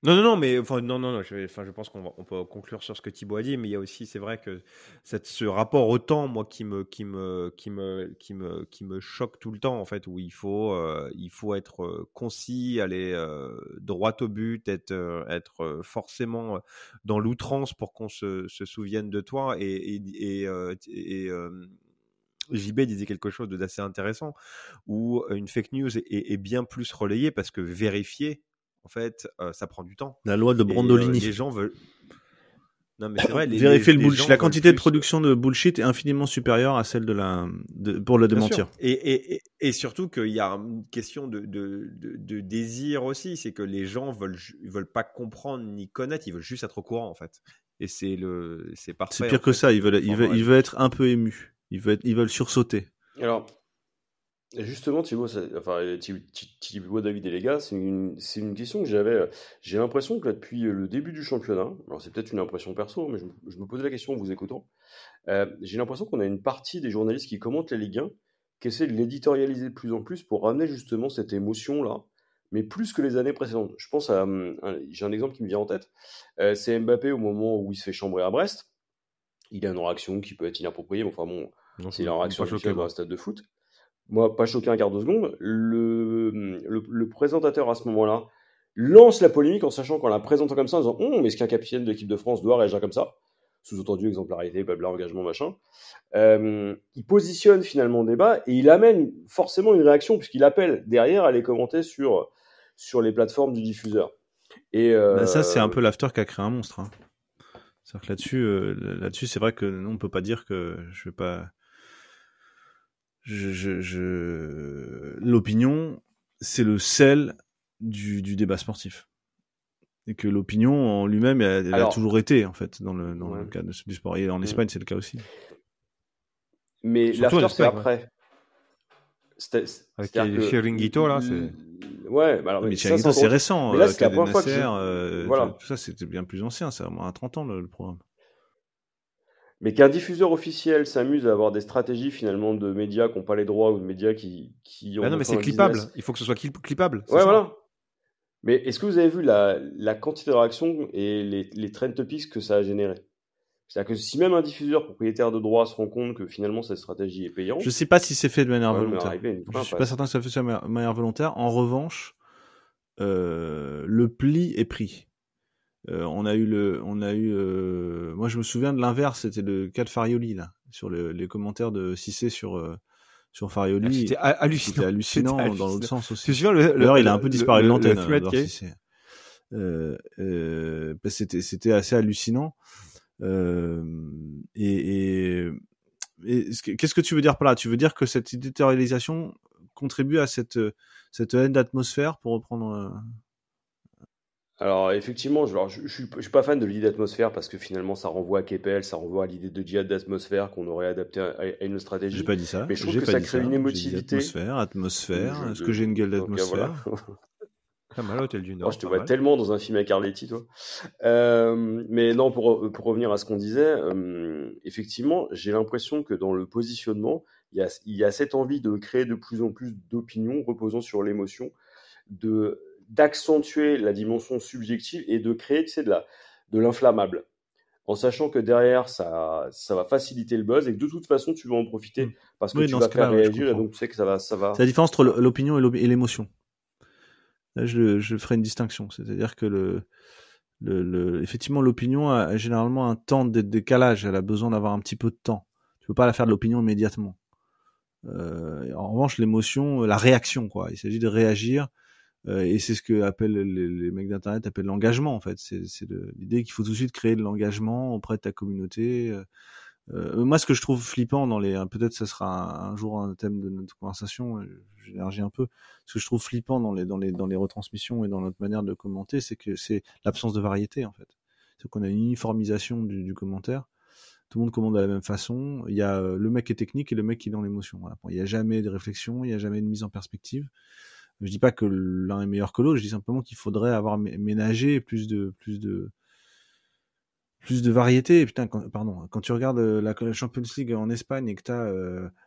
Non, mais non. Je pense qu'on peut conclure sur ce que Thibaut a dit, mais il y a aussi, c'est vrai que ce rapport au temps, moi, qui me choque tout le temps, en fait, où il faut être concis, aller droit au but, être forcément dans l'outrance pour qu'on se souvienne de toi. JB disait quelque chose d'assez intéressant, où une fake news est bien plus relayée parce que vérifier, en fait, ça prend du temps. La loi de Brandolini. Les gens veulent. Non, mais c'est vrai. Vérifier le bullshit. La quantité de production de bullshit est infiniment supérieure à celle pour le démentir. Et surtout qu'il y a une question de désir aussi, c'est que les gens veulent pas comprendre ni connaître, ils veulent juste être au courant, en fait. Et c'est parfait. C'est pire que ça. Ils veulent être un peu émus. Ils veulent sursauter. Alors. Justement, Thibaut, David et les gars, c'est une question que j'avais. J'ai l'impression que là, depuis le début du championnat, alors c'est peut-être une impression perso, mais je me posais la question en vous écoutant. J'ai l'impression qu'on a une partie des journalistes qui commentent la Ligue 1 qui essaient de l'éditorialiser de plus en plus pour ramener justement cette émotion-là, mais plus que les années précédentes. Je pense j'ai un exemple qui me vient en tête. C'est Mbappé au moment où il se fait chambrer à Brest. Il a une réaction qui peut être inappropriée, mais enfin bon, c'est la réaction habituelle dans un stade de foot. Moi, pas choqué un quart de seconde, le présentateur à ce moment-là lance la polémique en sachant qu'en la présentant comme ça, en disant mais est-ce qu'un capitaine de l'équipe de France doit réagir comme ça? Sous-entendu, exemplarité, blabla, engagement, machin. Il positionne finalement le débat et il amène forcément une réaction puisqu'il appelle derrière à les commenter sur les plateformes du diffuseur. Et ça, c'est un peu l'after qui a créé un monstre. Hein. C'est-à-dire que là-dessus, c'est vrai que on peut pas dire que je vais pas. l'opinion, c'est le sel du débat sportif. Et que l'opinion en lui-même, elle a toujours été, en fait, dans le cas du sport. Et en Espagne, c'est le cas aussi. Mais l'after, c'est après. Avec les Chiringuito, là, c'est... Ouais, alors, mais Chiringuito, c'est récent. Mais là, c'est la première fois que tout ça, c'était bien plus ancien. C'est vraiment à 30 ans, le programme. Mais qu'un diffuseur officiel s'amuse à avoir des stratégies, finalement, de médias qui n'ont pas les droits ou de médias qui ont... non, mais c'est clippable. Il faut que ce soit clippable. Ouais, voilà. Mais est-ce que vous avez vu la quantité de réactions et les trend topics que ça a généré? C'est-à-dire que si même un diffuseur propriétaire de droits se rend compte que finalement cette stratégie est payante... Je ne sais pas si c'est fait de manière volontaire. Je ne suis pas certain que ça fait de manière volontaire. En revanche, le pli est pris. Moi, je me souviens de l'inverse, c'était le cas de Farioli, là, sur les commentaires de Cissé sur Farioli. C'était hallucinant. Dans l'autre sens aussi. D'ailleurs, il a un peu disparu de l'antenne. C'était assez hallucinant. Qu'est-ce que tu veux dire par là? Tu veux dire que cette éditorialisation contribue à cette haine d'atmosphère, pour reprendre... Alors effectivement, je suis pas fan de l'idée d'atmosphère parce que finalement ça renvoie à Keppel, ça renvoie à l'idée de djihad d'atmosphère qu'on aurait adapté à une stratégie. J'ai pas dit ça. Mais je trouve que ça crée une émotivité. Atmosphère. Est-ce que j'ai une gueule d'atmosphère? Pas mal, Hôtel du Nord. Je te vois tellement dans un film avec Arletty, toi. Mais non, pour revenir à ce qu'on disait, effectivement, j'ai l'impression que dans le positionnement, il y a cette envie de créer de plus en plus d'opinions reposant sur l'émotion, d'accentuer la dimension subjective et de créer, tu sais, de l'inflammable, en sachant que derrière ça va faciliter le buzz et que de toute façon tu vas en profiter parce que tu vas faire réagir et donc tu sais que ça va. C'est la différence entre l'opinion et l'émotion. Là, je ferai une distinction, c'est-à-dire que effectivement l'opinion a généralement un temps de décalage, elle a besoin d'avoir un petit peu de temps. Tu peux pas la faire de l'opinion immédiatement. En revanche, l'émotion, la réaction, quoi. Il s'agit de réagir. Et c'est ce que les mecs d'internet appellent l'engagement, en fait. C'est l'idée qu'il faut tout de suite créer de l'engagement auprès de ta communauté. Moi, ce que je trouve flippant peut-être ça sera un jour un thème de notre conversation, j'élargis un peu. Ce que je trouve flippant dans les retransmissions et dans notre manière de commenter, c'est que c'est l'absence de variété, en fait. C'est qu'on a une uniformisation du commentaire. Tout le monde commande de la même façon. Il y a le mec qui est technique et le mec qui est dans l'émotion. Voilà. Il n'y a jamais de réflexion, il n'y a jamais de mise en perspective. Je dis pas que l'un est meilleur que l'autre, je dis simplement qu'il faudrait avoir ménagé plus de variété. Putain, quand tu regardes la Champions League en Espagne et que tu as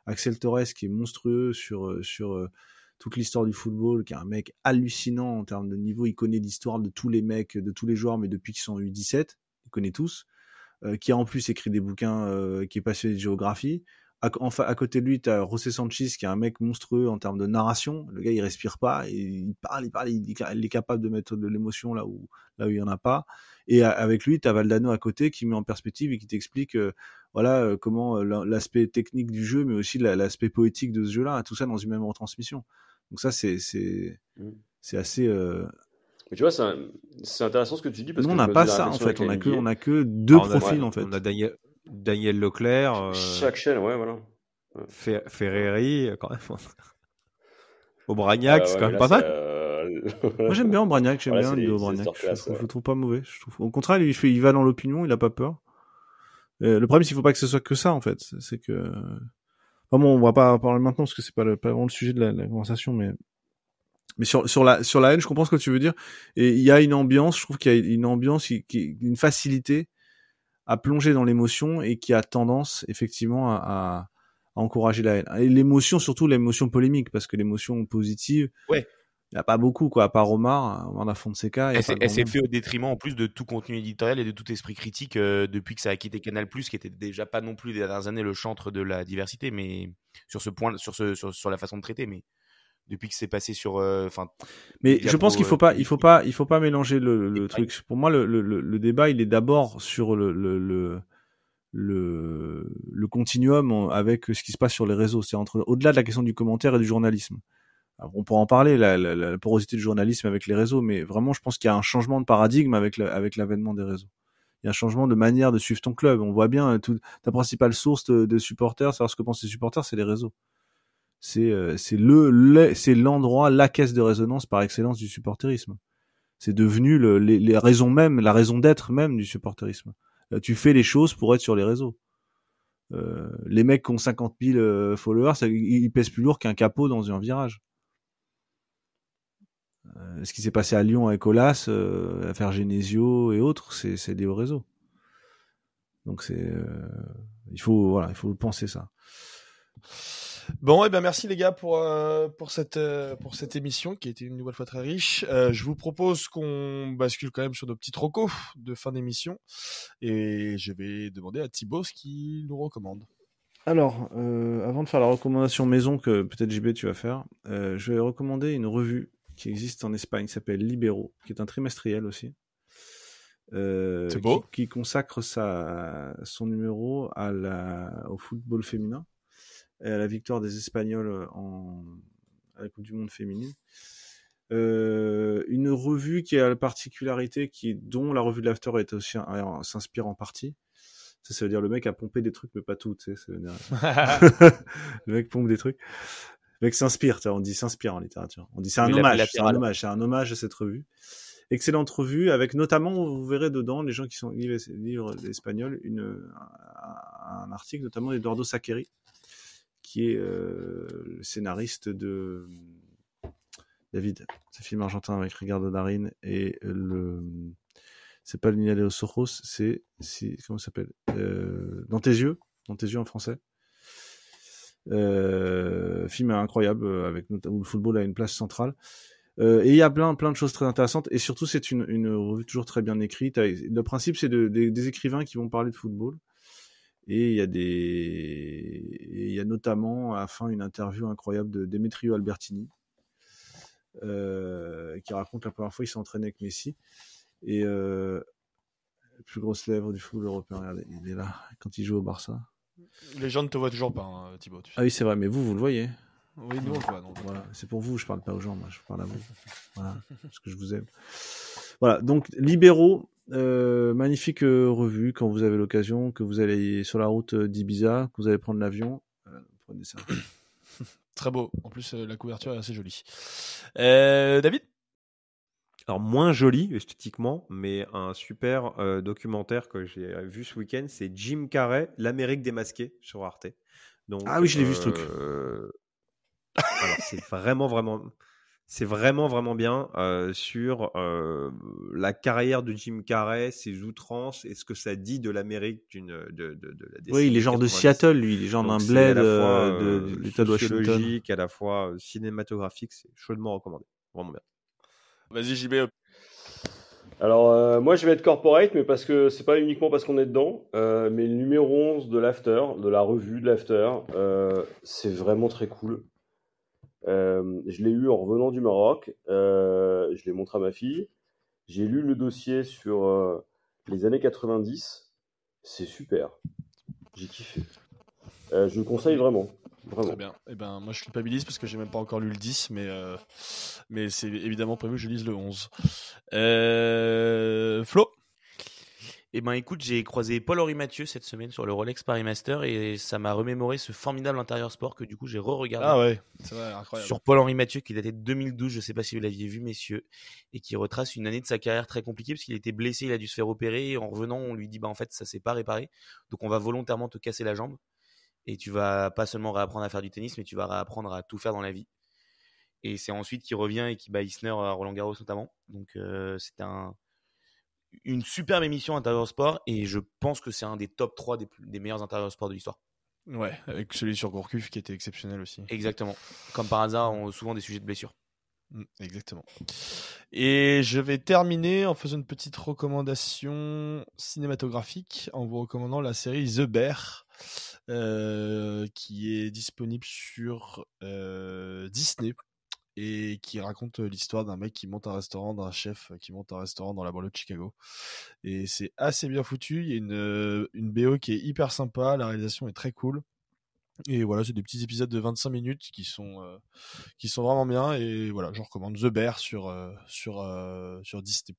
Axel Torres qui est monstrueux sur toute l'histoire du football, qui est un mec hallucinant en termes de niveau, il connaît l'histoire de tous les mecs, de tous les joueurs, mais depuis qu'ils sont U17, il connaît tous, qui a en plus écrit des bouquins, qui est passionné de géographie. À côté de lui, tu as José Sanchez qui est un mec monstrueux en termes de narration. Le gars, il respire pas, il parle, il est capable de mettre de l'émotion là où il y en a pas. Et avec lui, tu as Valdano à côté qui met en perspective et qui t'explique comment l'aspect technique du jeu, mais aussi l'aspect poétique de ce jeu-là, tout ça dans une même retransmission. Donc ça, c'est assez... Mais tu vois, c'est intéressant ce que tu dis. Parce nous, que on n'a pas ça, en fait. On a que deux profils, en fait. On a Daniel Leclerc. Chaque chaîne, ouais, voilà. Ferreri, quand même. Aubragnac, c'est quand même pas mal. Moi, j'aime bien Aubragnac, j'aime bien Aubragnac. Je le trouve pas mauvais. Au contraire, il va dans l'opinion, il a pas peur. Le problème, c'est qu'il faut pas que ce soit que ça, en fait. C'est que... Enfin bon, on va pas parler maintenant parce que c'est pas vraiment le sujet de la conversation, mais sur la haine, je comprends ce que tu veux dire. Et il y a une ambiance, je trouve qu'il y a une ambiance une facilité à plonger dans l'émotion et qui a tendance effectivement à encourager la haine. Et l'émotion, surtout l'émotion polémique, parce que l'émotion positive, il n'y a pas beaucoup, quoi, à part Omar da Fonseca. Elle s'est fait au détriment en plus de tout contenu éditorial et de tout esprit critique depuis que ça a quitté Canal+, qui était déjà pas non plus les dernières années le chantre de la diversité, mais sur ce point, sur la façon de traiter, mais depuis que c'est passé sur mais je pense qu'il faut pas mélanger le truc. Pour moi, le débat, il est d'abord sur le continuum avec ce qui se passe sur les réseaux. C'est au-delà de la question du commentaire et du journalisme. Alors, on pourra en parler, la porosité du journalisme avec les réseaux, mais vraiment, je pense qu'il y a un changement de paradigme avec l'avènement des réseaux. Il y a un changement de manière de suivre ton club. On voit bien ta principale source de supporters, savoir ce que pensent les supporters, c'est les réseaux. c'est l'endroit, la caisse de résonance par excellence du supporterisme. C'est devenu les raisons même, la raison d'être même du supporterisme. Tu fais les choses pour être sur les réseaux. Les mecs qui ont 50 000 followers, ils pèsent plus lourd qu'un capot dans un virage. Ce qui s'est passé à Lyon avec Olas, l'affaire Genesio et autres, c'est lié au réseau. Donc il faut penser ça. Bon, et ben merci les gars pour cette émission qui a été une nouvelle fois très riche. Je vous propose qu'on bascule quand même sur nos petits recos de fin d'émission et je vais demander à Thibaut ce qu'il nous recommande. Alors, avant de faire la recommandation maison que peut-être JB tu vas faire, je vais recommander une revue qui existe en Espagne qui s'appelle Libero, qui est un trimestriel aussi. C'est beau. Qui consacre son numéro au football féminin et à la victoire des Espagnols à la Coupe du Monde féminine. Une revue qui a la particularité dont la revue de l'After s'inspire en partie. Ça veut dire le mec a pompé des trucs mais pas tout, tu sais, ça veut dire... le mec pompe des trucs. Le mec s'inspire, on dit s'inspire en littérature. On dit c'est un hommage à cette revue. Excellente revue, avec notamment, vous verrez dedans, les gens qui sont livres d'espagnol, un article notamment d'Eduardo Saqueri, qui est le scénariste de David, ce film argentin avec Ricardo Darín et c'est pas le Niña de los Ojos, comment ça s'appelle, Dans tes yeux en français. Film incroyable où le football a une place centrale. Et il y a plein de choses très intéressantes et surtout c'est une revue toujours très bien écrite. Le principe c'est des écrivains qui vont parler de football et il y a notamment à la fin une interview incroyable de Demetrio Albertini qui raconte la première fois il s'est entraîné avec Messi et la plus grosse lèvre du football européen. Regardez, il est là quand il joue au Barça. Les gens ne te voient toujours pas, hein, Thibaut. Ah oui c'est vrai, mais vous le voyez. Oui, nous on le voit. Voilà, c'est pour vous, je parle pas aux gens, moi, je parle à vous. Voilà, parce que je vous aime. Voilà, donc Libero, magnifique revue quand vous avez l'occasion, que vous allez sur la route d'Ibiza, que vous allez prendre l'avion, prenez ça. Très beau. En plus, la couverture est assez jolie. David ? Alors moins joli esthétiquement, mais un super documentaire que j'ai vu ce week-end, c'est Jim Carrey, l'Amérique démasquée sur Arte. Donc, ah oui, je l'ai vu ce truc. Alors c'est vraiment bien sur la carrière de Jim Carrey, ses outrances et ce que ça dit de l'Amérique de la décennie. Oui, il est genre 90. De Seattle, lui, il est genre d'un bled de l'État de Washington. Sociologique, à la fois cinématographique, c'est chaudement recommandé, vraiment bien. Vas-y JB. Alors moi je vais être corporate, mais parce que c'est pas uniquement parce qu'on est dedans, mais le numéro 11 de l'After, de la revue de l'After, c'est vraiment très cool. Je l'ai eu en revenant du Maroc, je l'ai montré à ma fille, j'ai lu le dossier sur les années 90, c'est super, j'ai kiffé. Je le conseille vraiment. Très bien. Eh ben, moi je culpabilise parce que j'ai même pas encore lu le 10, mais c'est évidemment prévu que je lise le 11. Flo ? Eh ben écoute, j'ai croisé Paul-Henri Mathieu cette semaine sur le Rolex Paris Master et ça m'a remémoré ce formidable intérieur sport que du coup j'ai re-regardé. Ah ouais, c'est vrai, incroyable. Sur Paul-Henri Mathieu qui datait de 2012, je sais pas si vous l'aviez vu messieurs, et qui retrace une année de sa carrière très compliquée parce qu'il était blessé, il a dû se faire opérer et en revenant on lui dit bah en fait ça s'est pas réparé, donc on va volontairement te casser la jambe et tu vas pas seulement réapprendre à faire du tennis mais tu vas réapprendre à tout faire dans la vie. Et c'est ensuite qu'il revient et qu'il bat Isner à Roland-Garros notamment. Donc c'était une superbe émission intérieur sport et je pense que c'est un des top 3 des meilleurs intérieurs sport de l'histoire. Ouais, avec celui sur Gourcuff qui était exceptionnel aussi. Exactement. Comme par hasard, on a souvent des sujets de blessure. Exactement. Et je vais terminer en faisant une petite recommandation cinématographique en vous recommandant la série The Bear qui est disponible sur Disney et qui raconte l'histoire d'un mec qui monte un restaurant, d'un chef qui monte un restaurant dans la banlieue de Chicago. Et c'est assez bien foutu. Il y a une BO qui est hyper sympa, la réalisation est très cool. Et voilà, c'est des petits épisodes de 25 minutes qui sont vraiment bien. Et voilà, je recommande The Bear sur Disney+.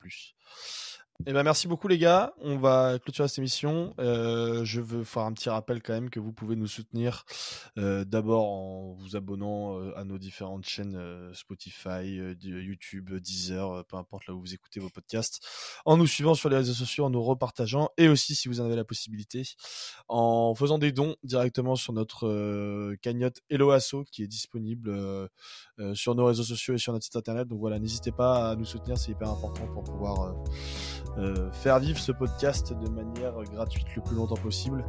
Eh ben merci beaucoup les gars, on va clôturer cette émission. Je veux faire un petit rappel quand même que vous pouvez nous soutenir d'abord en vous abonnant à nos différentes chaînes Spotify, YouTube, Deezer, peu importe là où vous écoutez vos podcasts, en nous suivant sur les réseaux sociaux, en nous repartageant et aussi si vous en avez la possibilité en faisant des dons directement sur notre cagnotte Hello Asso qui est disponible sur nos réseaux sociaux et sur notre site internet. Donc voilà, n'hésitez pas à nous soutenir, c'est hyper important pour pouvoir faire vivre ce podcast de manière gratuite le plus longtemps possible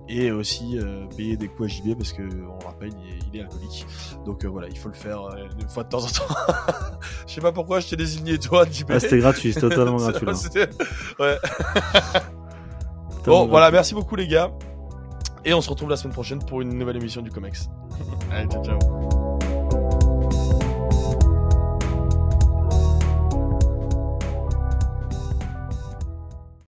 et aussi payer des coups à JB parce que on rappelle il est alcoolique, donc voilà, il faut le faire une fois de temps en temps. Je sais pas pourquoi je t'ai désigné toi JB. C'était gratuit, c'était totalement gratuit là. Ouais. Bon voilà, merci beaucoup les gars et on se retrouve la semaine prochaine pour une nouvelle émission du Comex. Allez, ciao ciao.